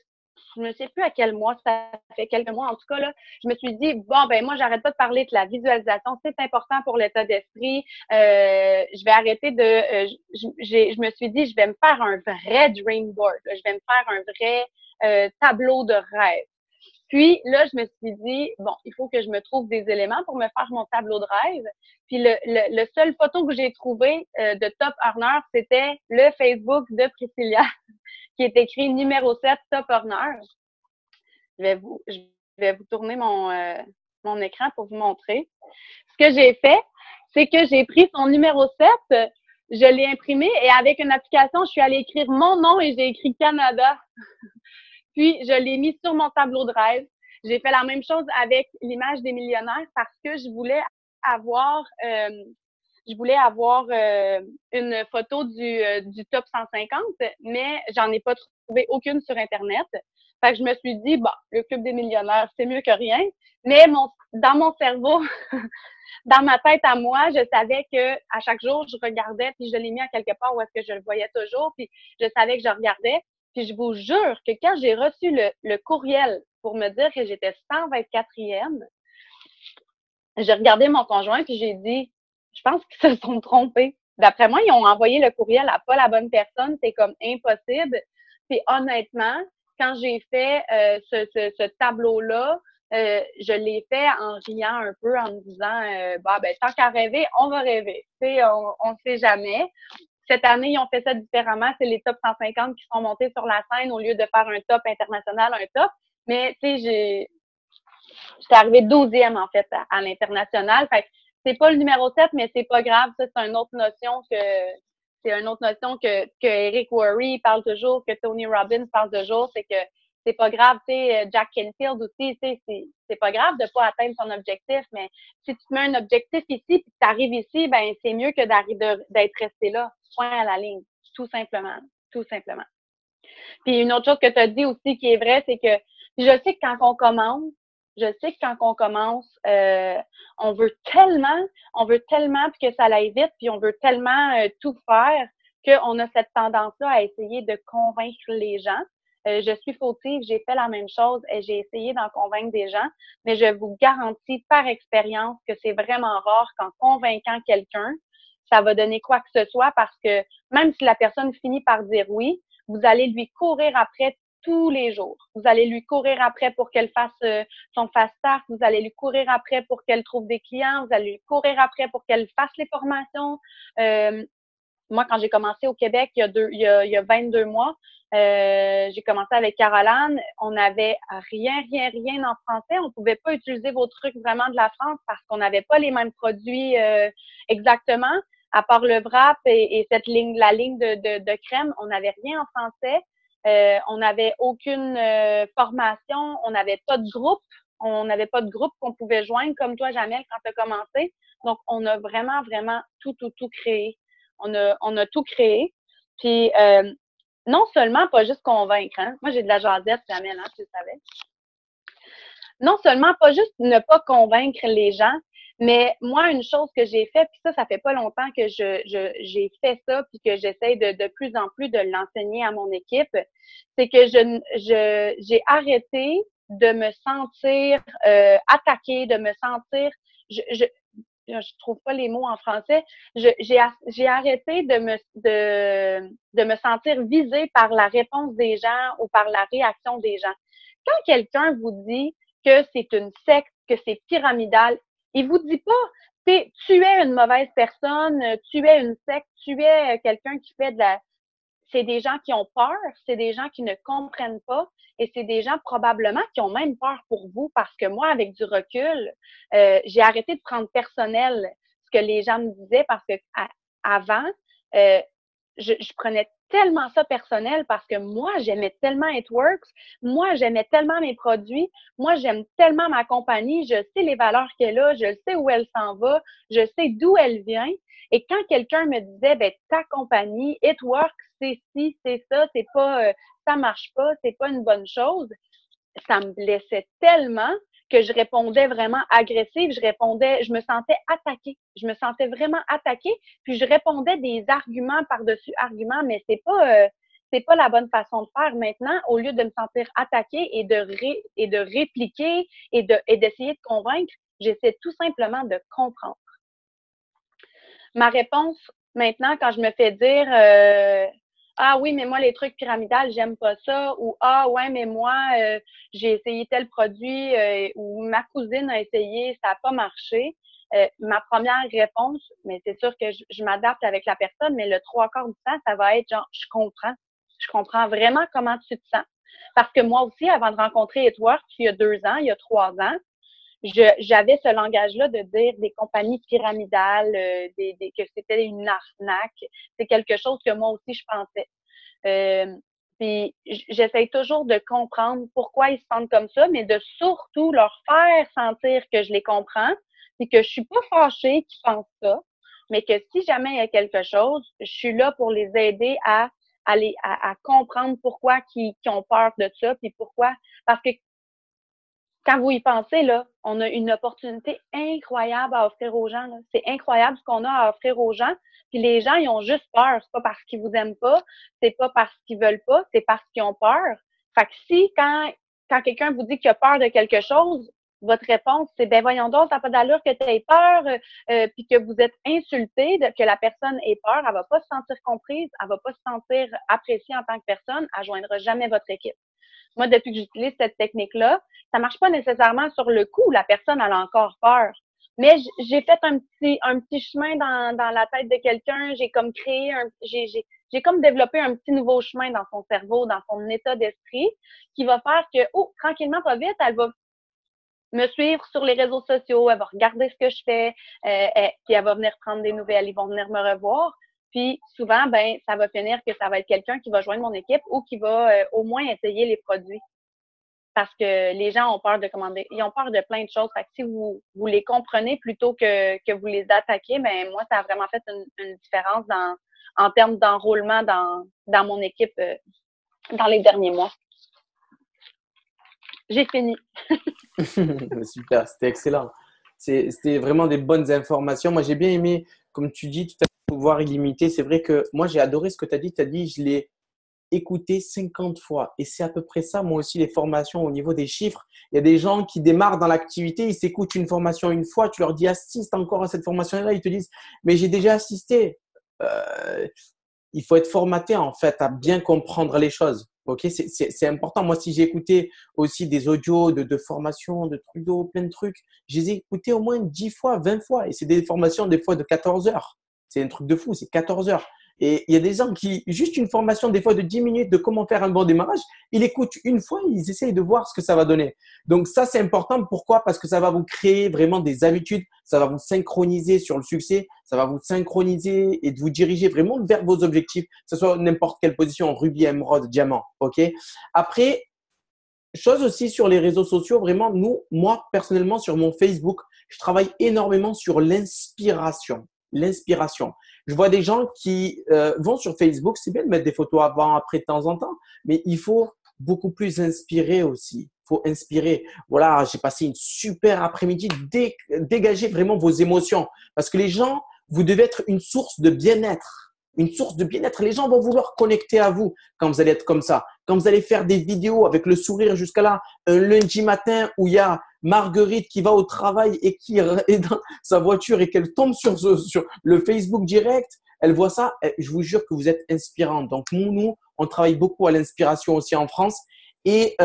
je ne sais plus à quel mois, ça fait quelques mois en tout cas, là, je me suis dit, bon, ben moi, j'arrête pas de parler de la visualisation, c'est important pour l'état d'esprit. Je vais arrêter de... je me suis dit, je vais me faire un vrai dream board. Là, je vais me faire un vrai tableau de rêve. Puis là, je me suis dit, bon, il faut que je me trouve des éléments pour me faire mon tableau de rêve. Puis le seul photo que j'ai trouvé de top earner, c'était le Facebook de Priscilla, qui est écrit numéro 7 top earner. Je vais vous tourner mon écran pour vous montrer. Ce que j'ai fait, c'est que j'ai pris son numéro 7, je l'ai imprimé et avec une application, je suis allée écrire mon nom et j'ai écrit Canada. Puis, je l'ai mis sur mon tableau de rêve. J'ai fait la même chose avec l'image des millionnaires parce que je voulais avoir une photo du top 150, mais j'en ai pas trouvé aucune sur Internet. Fait que je me suis dit, bon, le club des millionnaires, c'est mieux que rien. Mais dans mon cerveau, dans ma tête à moi, je savais que à chaque jour, je regardais, puis je l'ai mis à quelque part où est-ce que je le voyais toujours, puis je savais que je regardais. Puis je vous jure que quand j'ai reçu le courriel pour me dire que j'étais 124e, j'ai regardé mon conjoint puis j'ai dit, je pense qu'ils se sont trompés. D'après moi, ils ont envoyé le courriel à pas la bonne personne. C'est comme impossible. Puis honnêtement, quand j'ai fait ce tableau-là, je l'ai fait en riant un peu, en me disant bah ben tant qu'à rêver, on va rêver. Tu sais, on sait jamais. Cette année, ils ont fait ça différemment. C'est les top 150 qui sont montés sur la scène au lieu de faire un top international, un top. Mais tu sais, j'étais arrivée 12e en fait à l'international. Fait que c'est pas le numéro 7, mais c'est pas grave. Ça, c'est une autre notion que Eric Worre parle toujours, que Tony Robbins parle toujours, c'est que c'est pas grave, tu sais, Jack Canfield aussi, tu sais, c'est pas grave de pas atteindre son objectif, mais si tu te mets un objectif ici puis tu arrives ici, ben c'est mieux que d'être resté là, point à la ligne, tout simplement, tout simplement. Puis une autre chose que tu as dit aussi qui est vrai, c'est que je sais que quand on commence, on veut tellement puis que ça aille vite, puis on veut tellement tout faire qu'on a cette tendance-là à essayer de convaincre les gens. Je suis fautive, j'ai fait la même chose et j'ai essayé d'en convaincre des gens, mais je vous garantis par expérience que c'est vraiment rare qu'en convainquant quelqu'un, ça va donner quoi que ce soit parce que même si la personne finit par dire oui, vous allez lui courir après tous les jours. Vous allez lui courir après pour qu'elle fasse son fast start. Vous allez lui courir après pour qu'elle trouve des clients. Vous allez lui courir après pour qu'elle fasse les formations. Moi, quand j'ai commencé au Québec il y a 22 mois, j'ai commencé avec Caroline. On n'avait rien en français. On ne pouvait pas utiliser vos trucs vraiment de la France parce qu'on n'avait pas les mêmes produits exactement. À part le wrap et la ligne de crème, on n'avait rien en français. On n'avait aucune formation. On n'avait pas de groupe. On n'avait pas de groupe qu'on pouvait joindre comme toi, Jamel, quand tu as commencé. Donc, on a vraiment tout créé. On a tout créé. Puis, non seulement pas juste convaincre, hein. Moi, j'ai de la jasette, Jamel, hein, tu le savais. Non seulement pas juste ne pas convaincre les gens, mais moi, une chose que j'ai fait, puis ça fait pas longtemps que j'ai fait ça, puis que j'essaie de plus en plus de l'enseigner à mon équipe, c'est que j'ai arrêté de me sentir attaquée, de me sentir, je trouve pas les mots en français. J'ai arrêté de me sentir visée par la réponse des gens ou par la réaction des gens. Quand quelqu'un vous dit que c'est une secte, que c'est pyramidal, il vous dit pas tu es une mauvaise personne, tu es une secte, tu es quelqu'un qui fait de la c'est des gens qui ont peur, c'est des gens qui ne comprennent pas et c'est des gens probablement qui ont même peur pour vous parce que moi, avec du recul, j'ai arrêté de prendre personnel ce que les gens me disaient parce que avant, euh, je prenais tellement ça personnel parce que moi, j'aimais tellement It Works, moi, j'aimais tellement mes produits, moi, j'aime tellement ma compagnie, je sais les valeurs qu'elle a, je sais où elle s'en va, je sais d'où elle vient. Et quand quelqu'un me disait, ben, ta compagnie, It Works, c'est ci, c'est ça, c'est pas, ça marche pas, c'est pas une bonne chose, ça me blessait tellement que je répondais vraiment agressive, je me sentais attaquée. Je me sentais vraiment attaquée, puis je répondais des arguments par-dessus arguments, mais c'est pas la bonne façon de faire maintenant. Au lieu de me sentir attaquée et de répliquer et d'essayer de convaincre, j'essaie tout simplement de comprendre. Ma réponse maintenant, quand je me fais dire ah oui, mais moi, les trucs pyramidales, j'aime pas ça. Ou ah ouais, mais moi, j'ai essayé tel produit ou ma cousine a essayé, ça n'a pas marché. Ma première réponse, mais c'est sûr que je m'adapte avec la personne, mais le 3/4 du temps, ça va être genre je comprends. Je comprends vraiment comment tu te sens. Parce que moi aussi, avant de rencontrer It Works, il y a 2 ans, il y a 3 ans, j'avais ce langage-là de dire des compagnies pyramidales, que c'était une arnaque. C'est quelque chose que moi aussi, je pensais. Puis j'essaie toujours de comprendre pourquoi ils se sentent comme ça, mais de surtout leur faire sentir que je les comprends, puis que je suis pas fâchée qu'ils pensent ça, mais que si jamais il y a quelque chose, je suis là pour les aider à comprendre pourquoi ils ont peur de ça, puis pourquoi. Parce que quand vous y pensez, là, on a une opportunité incroyable à offrir aux gens. C'est incroyable ce qu'on a à offrir aux gens. Puis les gens, ils ont juste peur. C'est pas parce qu'ils vous aiment pas, c'est pas parce qu'ils veulent pas, c'est parce qu'ils ont peur. Fait que si quand quelqu'un vous dit qu'il a peur de quelque chose, votre réponse, c'est ben voyons donc, ça n'a pas d'allure que tu aies peur, puis que vous êtes insulté, que la personne ait peur, elle va pas se sentir comprise, elle va pas se sentir appréciée en tant que personne, elle joindra jamais votre équipe. Moi, depuis que j'utilise cette technique-là, ça marche pas nécessairement sur le coup, la personne elle a encore peur. Mais j'ai fait un petit chemin dans la tête de quelqu'un, j'ai comme créé j'ai comme développé un petit nouveau chemin dans son cerveau, dans son état d'esprit, qui va faire que, tranquillement, pas vite, elle va me suivre sur les réseaux sociaux, elle va regarder ce que je fais, puis elle va venir prendre des nouvelles, ils vont venir me revoir. Puis souvent, ben, ça va finir que ça va être quelqu'un qui va joindre mon équipe ou qui va au moins essayer les produits. Parce que les gens ont peur de commander, ils ont peur de plein de choses. Fait que si vous les comprenez plutôt que vous les attaquez, ben moi, ça a vraiment fait une différence en termes d'enrôlement dans mon équipe dans les derniers mois. J'ai fini. Super, c'était excellent. C'était vraiment des bonnes informations. Moi, j'ai bien aimé, comme tu dis, tout à fait, pouvoir illimité. C'est vrai que moi, j'ai adoré ce que tu as dit. Tu as dit, je l'ai écouté 50 fois. Et c'est à peu près ça, moi aussi, les formations au niveau des chiffres. Il y a des gens qui démarrent dans l'activité, ils s'écoutent une formation une fois, tu leur dis assiste encore à cette formation-là, ils te disent, mais j'ai déjà assisté. Il faut être formaté en fait à bien comprendre les choses. Ok, c'est important. Moi, si j'ai écouté aussi des audios de formation, de Trudeau, plein de trucs, je les ai écoutés au moins 10 fois, 20 fois. Et c'est des formations des fois de 14 heures. C'est un truc de fou, c'est 14 heures. Et il y a des gens qui, juste une formation des fois de 10 minutes de comment faire un bon démarrage, ils écoutent une fois, ils essayent de voir ce que ça va donner. Donc ça, c'est important. Pourquoi? Parce que ça va vous créer vraiment des habitudes, ça va vous synchroniser sur le succès, ça va vous synchroniser et de vous diriger vraiment vers vos objectifs, que ce soit n'importe quelle position, rubis, émeraude, diamant. Ok. Après, chose aussi sur les réseaux sociaux, vraiment, moi, personnellement, sur mon Facebook, je travaille énormément sur l'inspiration. L'inspiration. Je vois des gens qui vont sur Facebook, c'est bien de mettre des photos avant, après, de temps en temps, mais il faut beaucoup plus inspirer aussi. Il faut inspirer. Voilà, j'ai passé une super après-midi. Dégagez vraiment vos émotions. Parce que les gens, vous devez être une source de bien-être. Une source de bien-être. Les gens vont vouloir connecter à vous quand vous allez être comme ça. Quand vous allez faire des vidéos avec le sourire jusqu'à là, un lundi matin où il y a Marguerite qui va au travail et qui est dans sa voiture et qu'elle tombe sur le Facebook direct, elle voit ça, je vous jure que vous êtes inspirante. Donc nous, on travaille beaucoup à l'inspiration aussi en France. Et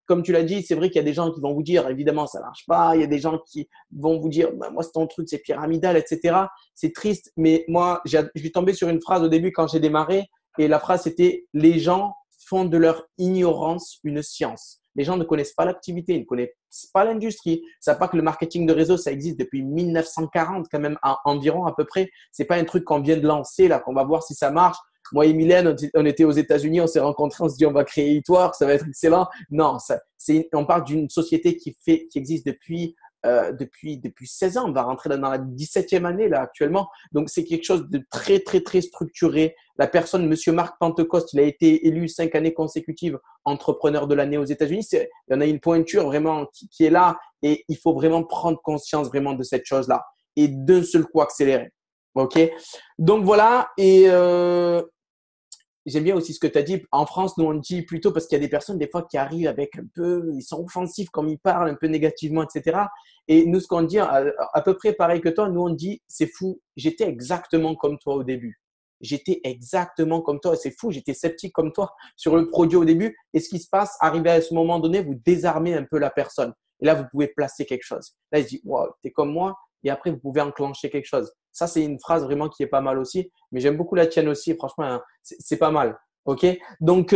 comme tu l'as dit, c'est vrai qu'il y a des gens qui vont vous dire, évidemment, ça marche pas. Il y a des gens qui vont vous dire, bah, moi, c'est ton truc, c'est pyramidal, etc. C'est triste. Mais moi, je suis tombé sur une phrase au début quand j'ai démarré. Et la phrase, c'était, les gens font de leur ignorance une science. Les gens ne connaissent pas l'activité, ils ne connaissent pas l'industrie. Ils ne savent pas que le marketing de réseau, ça existe depuis 1940 quand même, environ à peu près. C'est pas un truc qu'on vient de lancer, là, qu'on va voir si ça marche. Moi et Mylène, on était aux États-Unis, on s'est rencontrés, on se dit on va créer Hitwork, ça va être excellent. Non, on parle d'une société qui existe depuis 16 ans. On va rentrer dans la 17e année là actuellement. Donc c'est quelque chose de très très très structuré. La personne, Monsieur Marc Pentecoste, il a été élu 5 années consécutives entrepreneur de l'année aux États-Unis. Il y en a une pointure vraiment qui est là et il faut vraiment prendre conscience vraiment de cette chose-là et d'un seul coup accélérer. Ok. Donc voilà et j'aime bien aussi ce que tu as dit. En France, nous, on dit plutôt parce qu'il y a des personnes, des fois, qui arrivent avec un peu, ils sont offensifs comme ils parlent, un peu négativement, etc. Et nous, ce qu'on dit, à peu près pareil que toi, nous, on dit, c'est fou, j'étais exactement comme toi au début. J'étais exactement comme toi. C'est fou, j'étais sceptique comme toi sur le produit au début. Et ce qui se passe, arrivé à ce moment donné, vous désarmez un peu la personne. Et là, vous pouvez placer quelque chose. Là, il se dit, wow, t'es comme moi. Et après, vous pouvez enclencher quelque chose. Ça, c'est une phrase vraiment qui est pas mal aussi. Mais j'aime beaucoup la tienne aussi. Franchement, hein, c'est pas mal. OK? Donc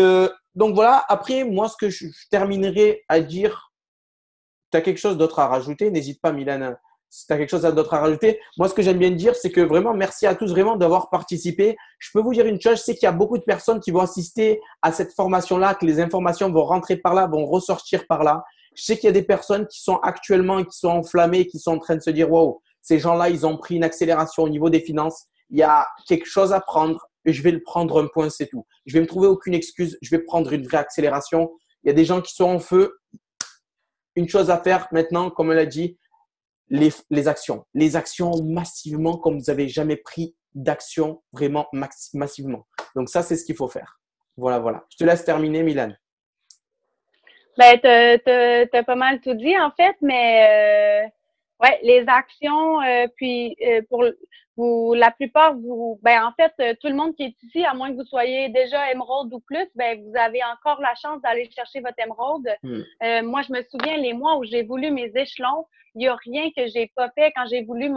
voilà. Après, moi, ce que je terminerai à dire, tu as quelque chose d'autre à rajouter, n'hésite pas, Mylène. Si tu as quelque chose d'autre à rajouter, moi, ce que j'aime bien dire, c'est que vraiment, merci à tous vraiment d'avoir participé. Je peux vous dire une chose, c'est qu'il y a beaucoup de personnes qui vont assister à cette formation-là, que les informations vont rentrer par là, vont ressortir par là. Je sais qu'il y a des personnes qui sont actuellement, qui sont enflammées, qui sont en train de se dire, wow, ces gens-là, ils ont pris une accélération au niveau des finances. Il y a quelque chose à prendre et je vais le prendre un point, c'est tout. Je vais me trouver aucune excuse. Je vais prendre une vraie accélération. Il y a des gens qui sont en feu. Une chose à faire maintenant, comme elle a dit, les actions. Les actions massivement comme vous n'avez jamais pris d'action vraiment massivement. Donc ça, c'est ce qu'il faut faire. Voilà, voilà. Je te laisse terminer, Mylène. Ben, t'as pas mal tout dit, en fait, mais ouais, les actions, puis pour vous, la plupart, ben en fait, tout le monde qui est ici, à moins que vous soyez déjà émeraude ou plus, ben vous avez encore la chance d'aller chercher votre émeraude. Hmm. Moi, je me souviens les mois où j'ai voulu mes échelons, il n'y a rien que j'ai pas fait. Quand j'ai voulu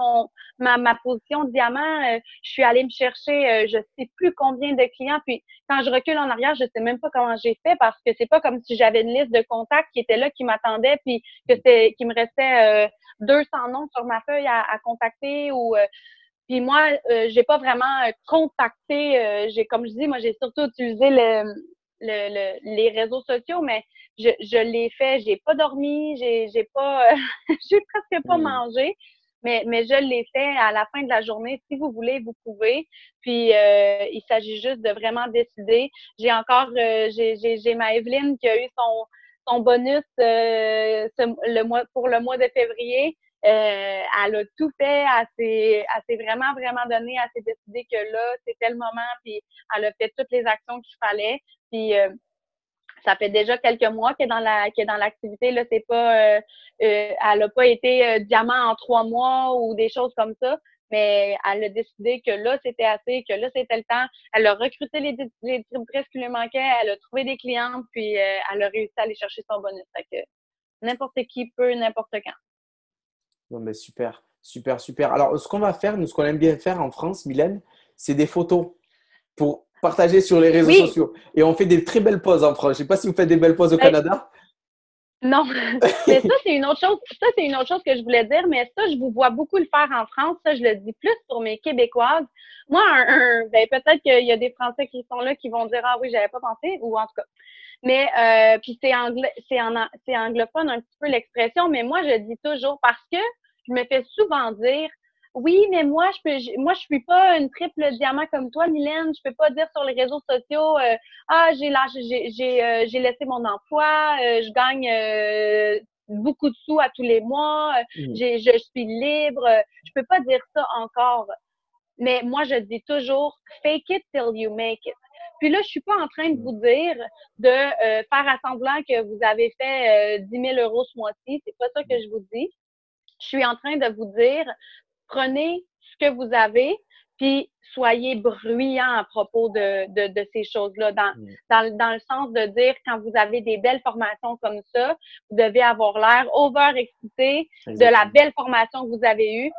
ma position diamant, je suis allée me chercher je sais plus combien de clients. Puis quand je recule en arrière, je sais même pas comment j'ai fait parce que c'est pas comme si j'avais une liste de contacts qui était là, qui m'attendait, puis qu'il me restait 200 noms sur ma feuille à contacter ou puis moi, j'ai pas vraiment contacté. Comme je dis, moi j'ai surtout utilisé les réseaux sociaux, mais je l'ai fait. J'ai pas dormi, j'ai pas, j'ai presque pas Hmm. mangé, mais je l'ai fait à la fin de la journée. Si vous voulez, vous pouvez. Puis il s'agit juste de vraiment décider. J'ai encore, j'ai ma Evelyne qui a eu son bonus pour le mois de février. Elle a tout fait, elle s'est vraiment, vraiment donnée, elle s'est décidé que là, c'était le moment, puis elle a fait toutes les actions qu'il fallait. Puis ça fait déjà quelques mois qu'elle est dans l'activité. Là, c'est pas elle n'a pas été diamant en 3 mois ou des choses comme ça. Mais elle a décidé que là, c'était assez, que là, c'était le temps. Elle a recruté les distributrices qui lui manquaient, elle a trouvé des clientes, puis elle a réussi à aller chercher son bonus. Fait que n'importe qui peut, n'importe quand. Bon, ben, super, super, super. Alors, ce qu'on va faire, nous, ce qu'on aime bien faire en France, Mylène, c'est des photos pour partager sur les réseaux Oui, sociaux. Et on fait des très belles poses en France. Je ne sais pas si vous faites des belles poses au ben, Canada. non, mais ça, c'est une autre chose. Ça, c'est une autre chose que je voulais dire, mais ça, je vous vois beaucoup le faire en France. Ça, je le dis plus pour mes Québécoises. Moi, ben, peut-être qu'il y a des Français qui sont là qui vont dire, ah oui, j'avais pas pensé, ou en tout cas. Mais, puis c'est anglophone un petit peu l'expression, mais moi, je dis toujours parce que je me fais souvent dire, oui, mais moi, je suis pas une triple diamant comme toi, Mylène. Je peux pas dire sur les réseaux sociaux, ah, j'ai laissé mon emploi, je gagne beaucoup de sous à tous les mois, Hmm. je suis libre. Je peux pas dire ça encore. Mais moi, je dis toujours, fake it till you make it. Puis là, je suis pas en train de vous dire de faire à semblant que vous avez fait 10 000 euros ce mois-ci. C'est pas ça que je vous dis. Je suis en train de vous dire, prenez ce que vous avez, puis soyez bruyant à propos de ces choses-là, dans le sens de dire, quand vous avez des belles formations comme ça, vous devez avoir l'air over-excité de la Exactement. belle formation que vous avez eue.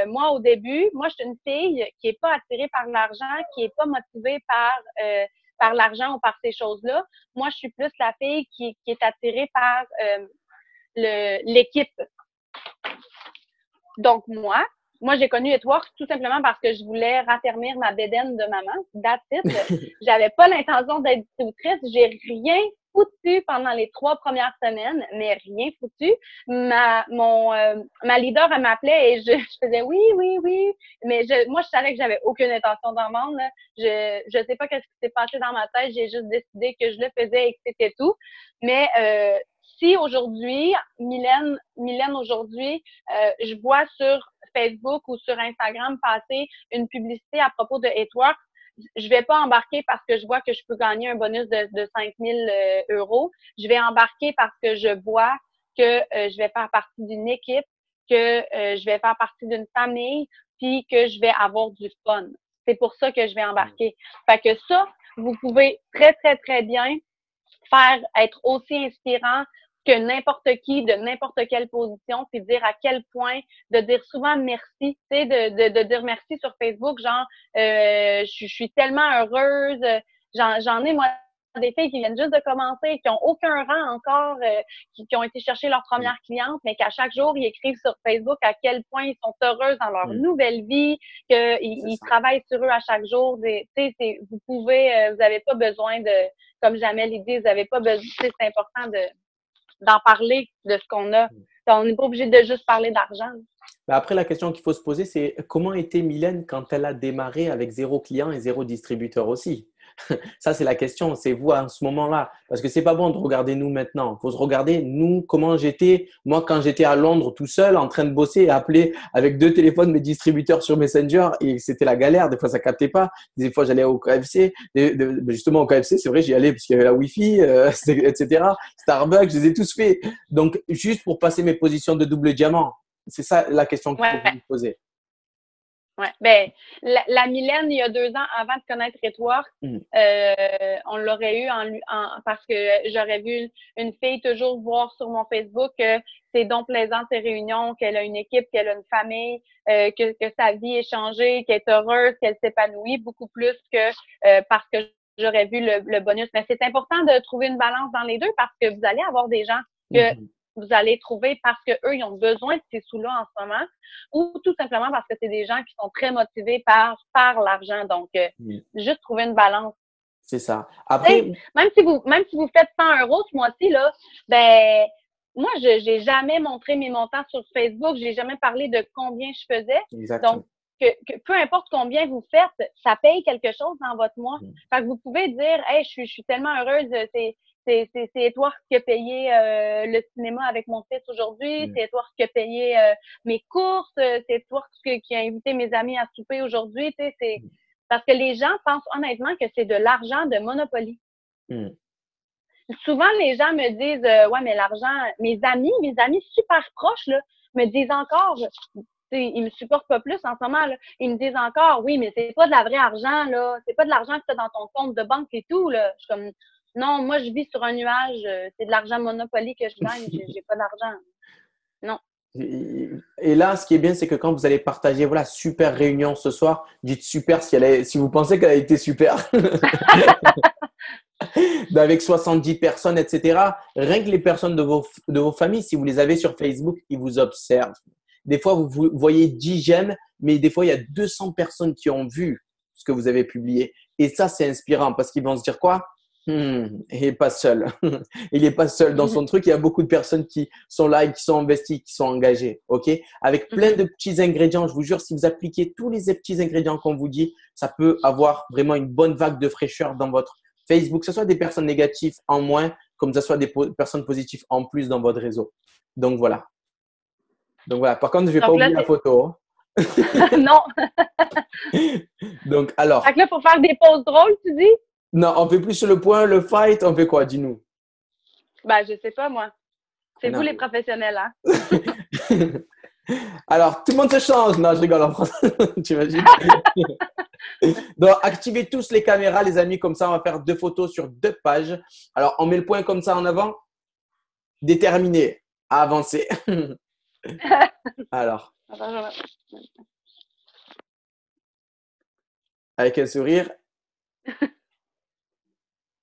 Moi, au début, moi, je suis une fille qui est pas attirée par l'argent, qui est pas motivée par l'argent ou par ces choses-là. Moi, je suis plus la fille qui est attirée par l'équipe. Donc, moi, j'ai connu Etworks tout simplement parce que je voulais raffermir ma bédaine de maman. That's it. J'avais pas l'intention d'être distributrice. J'ai rien foutu pendant les 3 premières semaines, mais rien foutu. Ma leader, elle m'appelait et je faisais oui, oui, oui. Mais moi, je savais que j'avais aucune intention d'en vendre. Là. Je sais pas qu'est-ce qui s'est passé dans ma tête. J'ai juste décidé que je le faisais et que c'était tout. Mais si aujourd'hui, Mylène aujourd'hui, je vois sur Facebook ou sur Instagram passer une publicité à propos de Etworks, je vais pas embarquer parce que je vois que je peux gagner un bonus de 5 000 euros. Je vais embarquer parce que je vois que je vais faire partie d'une équipe, que je vais faire partie d'une famille, puis que je vais avoir du fun. C'est pour ça que je vais embarquer. Fait que ça, vous pouvez très, très, très bien être aussi inspirant que n'importe qui, de n'importe quelle position, puis dire à quel point, de dire souvent merci, tu sais, de dire merci sur Facebook, genre, je suis tellement heureuse, j'en ai, moi, des filles qui viennent juste de commencer, qui ont aucun rang encore, qui ont été chercher leur première cliente, mais qu'à chaque jour, ils écrivent sur Facebook à quel point ils sont heureux dans leur nouvelle vie, qu'ils travaillent sur eux à chaque jour. Tu sais, vous pouvez, vous n'avez pas besoin de, comme jamais l'idée, vous n'avez pas besoin, c'est important d'en parler de ce qu'on a. On n'est pas obligé de juste parler d'argent. Après, la question qu'il faut se poser, c'est comment était Mylène quand elle a démarré avec 0 client et 0 distributeur aussi? Ça, c'est la question. C'est vous à ce moment-là. Parce que c'est pas bon de regarder nous maintenant. Il faut se regarder nous, comment j'étais. Moi, quand j'étais à Londres tout seul, en train de bosser et appeler avec 2 téléphones mes distributeurs sur Messenger et c'était la galère. Des fois, ça captait pas. Des fois, j'allais au KFC. Justement, au KFC, c'est vrai, j'y allais parce qu'il y avait la Wi-Fi, etc. Starbucks, je les ai tous faits. Donc, juste pour passer mes positions de double diamant. C'est ça la question qu'il faut Ouais. vous poser. Ouais. Ben, la Mylène, il y a 2 ans, avant de connaître Etwork, Mm. on l'aurait eu parce que j'aurais vu une fille toujours voir sur mon Facebook que c'est donc plaisant ses réunions, qu'elle a une équipe, qu'elle a une famille, que sa vie est changée, qu'elle est heureuse, qu'elle s'épanouit beaucoup plus que parce que j'aurais vu le bonus. Mais c'est important de trouver une balance dans les deux parce que vous allez avoir des gens que Mm. vous allez trouver parce qu'eux, ils ont besoin de ces sous-là en ce moment, ou tout simplement parce que c'est des gens qui sont très motivés par l'argent. Donc, Mm. juste trouver une balance. C'est ça. T'sais, Après, même si vous faites 100 euros ce mois-ci, là, ben, moi, je n'ai jamais montré mes montants sur Facebook. J'ai jamais parlé de combien je faisais. Donc, exactement. peu importe combien vous faites, ça paye quelque chose dans votre mois. Mm. Fait que vous pouvez dire, hey, je suis tellement heureuse, c'est Edouard qui a payé le cinéma avec mon fils aujourd'hui, Mm. c'est Edouard qui a payé mes courses, c'est Edouard qui a invité mes amis à souper aujourd'hui. C'est parce que les gens pensent honnêtement que c'est de l'argent de Monopoly. Mm. Souvent, les gens me disent, ouais, mais l'argent, mes amis super proches, là, me disent encore, ils me supportent pas plus en ce moment, là. Ils me disent encore, oui, mais c'est pas de la vraie argent, là. C'est pas de l'argent que tu as dans ton compte de banque et tout, là. Je suis comme, non, moi, je vis sur un nuage. C'est de l'argent Monopoly que je gagne. J'ai pas d'argent. Non. Et là, ce qui est bien, c'est que quand vous allez partager, voilà, super réunion ce soir, dites super si vous pensez qu'elle a été super. Avec 70 personnes, etc. Rien que les personnes de vos familles, si vous les avez sur Facebook, ils vous observent. Des fois, vous voyez 10 j'aime, mais des fois, il y a 200 personnes qui ont vu ce que vous avez publié. Et ça, c'est inspirant parce qu'ils vont se dire quoi? Il n'est pas seul. Il n'est pas seul dans son truc. Il y a beaucoup de personnes qui sont là et qui sont investies, qui sont engagées. OK? Avec plein de petits ingrédients. Je vous jure, si vous appliquez tous les petits ingrédients qu'on vous dit, ça peut avoir vraiment une bonne vague de fraîcheur dans votre Facebook, que ce soit des personnes négatives en moins, comme que ce soit des personnes positives en plus dans votre réseau. Donc voilà. Donc voilà. Par contre, je ne vais pas Donc là, oublier la c'est. photo. Non. Donc Fait alors, que là, pour faire des pauses drôles, tu dis? non, on fait plus sur le point, le fight, on fait quoi? Dis-nous. Ben, je sais pas, moi. C'est vous Non. les professionnels, hein? Alors, tout le monde se change. Non, je rigole en français. Tu imagines? Donc, activez tous les caméras, les amis. Comme ça, on va faire 2 photos sur 2 pages. Alors, on met le point comme ça en avant. Déterminé à avancer. Alors, avec un sourire.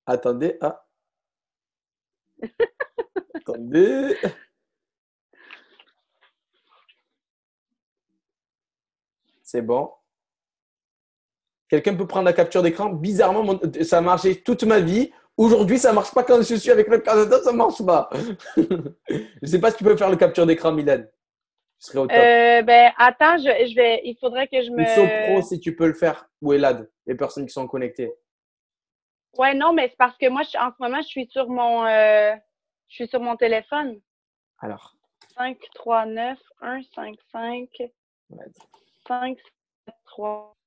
Attendez. Ah, attendez. C'est bon. Quelqu'un peut prendre la capture d'écran. Bizarrement, ça a marché toute ma vie. Aujourd'hui, ça ne marche pas quand je suis avec le Canada, ça ne marche pas. Je ne sais pas si tu peux faire le capture d'écran, Mylène. Je serais au top. Ben, attends, il faudrait que je Ou Sopro, me. si tu peux le faire. Ou Elad, les personnes qui sont connectées. Ouais, non, mais c'est parce que moi, en ce moment, je suis sur mon téléphone. Alors, 5 3 9 1 5 5 vas-y. 5 7 3.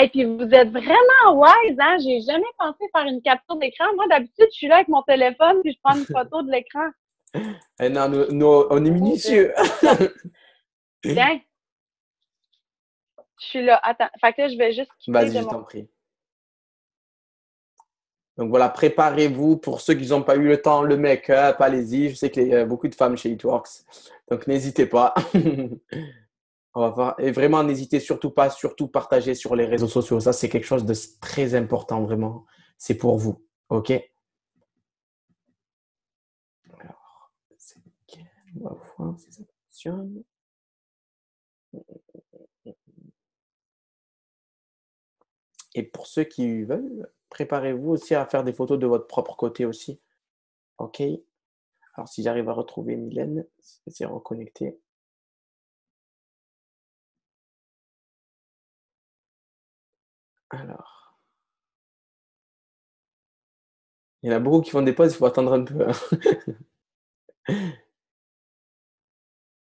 Et puis vous êtes vraiment wise, hein? J'ai jamais pensé faire une capture d'écran. Moi, d'habitude, je suis là avec mon téléphone puis je prends une photo de l'écran. Non, on est Oh, Dieu. minutieux. Bon, tiens, je suis là. Attends. Fait que là, je vais juste quitter Vas-y, de je mon. t'en prie. Donc voilà, préparez-vous pour ceux qui n'ont pas eu le temps, le make-up, allez-y. Je sais qu'il y a beaucoup de femmes chez Eatworks. Donc n'hésitez pas. On va voir. Et vraiment, n'hésitez surtout pas, surtout partager sur les réseaux sociaux. Ça, c'est quelque chose de très important, vraiment. C'est pour vous. OK? Alors, c'est nickel. On va voir si ça fonctionne. Et pour ceux qui veulent, préparez-vous aussi à faire des photos de votre propre côté aussi. OK? Alors, si j'arrive à retrouver Mylène, c'est reconnecté. Alors. Il y en a beaucoup qui font des pauses, il faut attendre un peu, hein.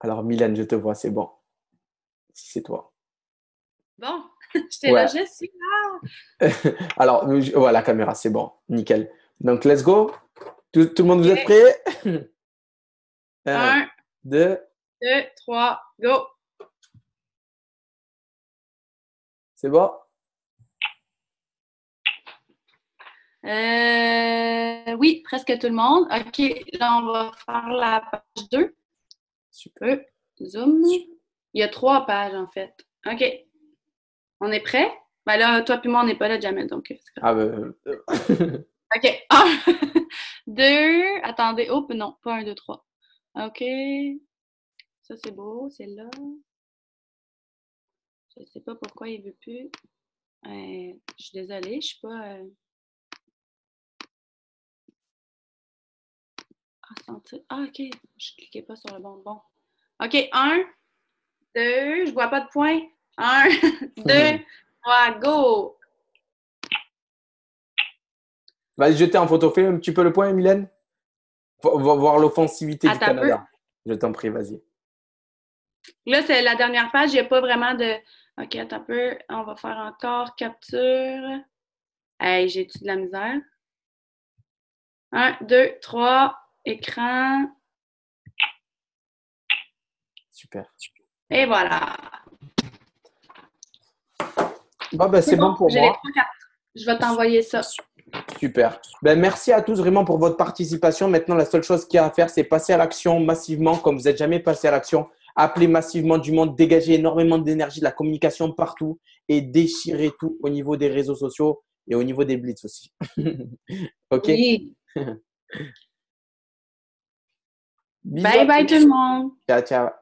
Alors, Mylène, je te vois, c'est bon. Si c'est toi. Bon, j'étais là, Ouais. je suis là. Alors, voilà, la caméra, c'est bon. Nickel. Donc, let's go. Tout le monde, vous êtes Ok. prêts? Un, 1, deux, 2, 3, go. c'est bon? Oui, presque tout le monde. OK, là, on va faire la page 2. Super. Zoom. Il y a 3 pages, en fait. OK. On est prêt? Ben là, toi puis moi, on n'est pas là, Jamel, donc c'est Ah, correct. ben, OK. 1, 2, attendez. Oh, non, pas 1, 2, 3. OK. Ça, c'est beau, c'est là. Je sais pas pourquoi il veut plus. Je suis désolée, je suis pas... Ah, OK. Je cliquais pas sur le bon. Bon. OK, 1, 2, je vois pas de point. 1, 2, 3, go! vas-y, jeter en photo. Fais un petit peu le point, Mylène. Voir l'offensivité du Attends un peu. Canada. Je t'en prie, vas-y. Là, c'est la dernière page. Il n'y a pas vraiment de... OK, attends un peu. On va faire encore capture. Hey, j'ai-tu de la misère? 1, 2, 3, écran. Super. Et voilà. Bon, ben, C'est c'est bon bon, pour j'ai les moi. 3 cartes. Je vais t'envoyer ça. Super. Ben, merci à tous vraiment pour votre participation. Maintenant, la seule chose qu'il y a à faire, c'est passer à l'action massivement, comme vous n'êtes jamais passé à l'action. Appelez massivement du monde, dégagez énormément d'énergie, de la communication partout et déchirez tout au niveau des réseaux sociaux et au niveau des blitz aussi. OK? Oui. Bisous Bye à bye tout tous. le monde. Ciao, ciao.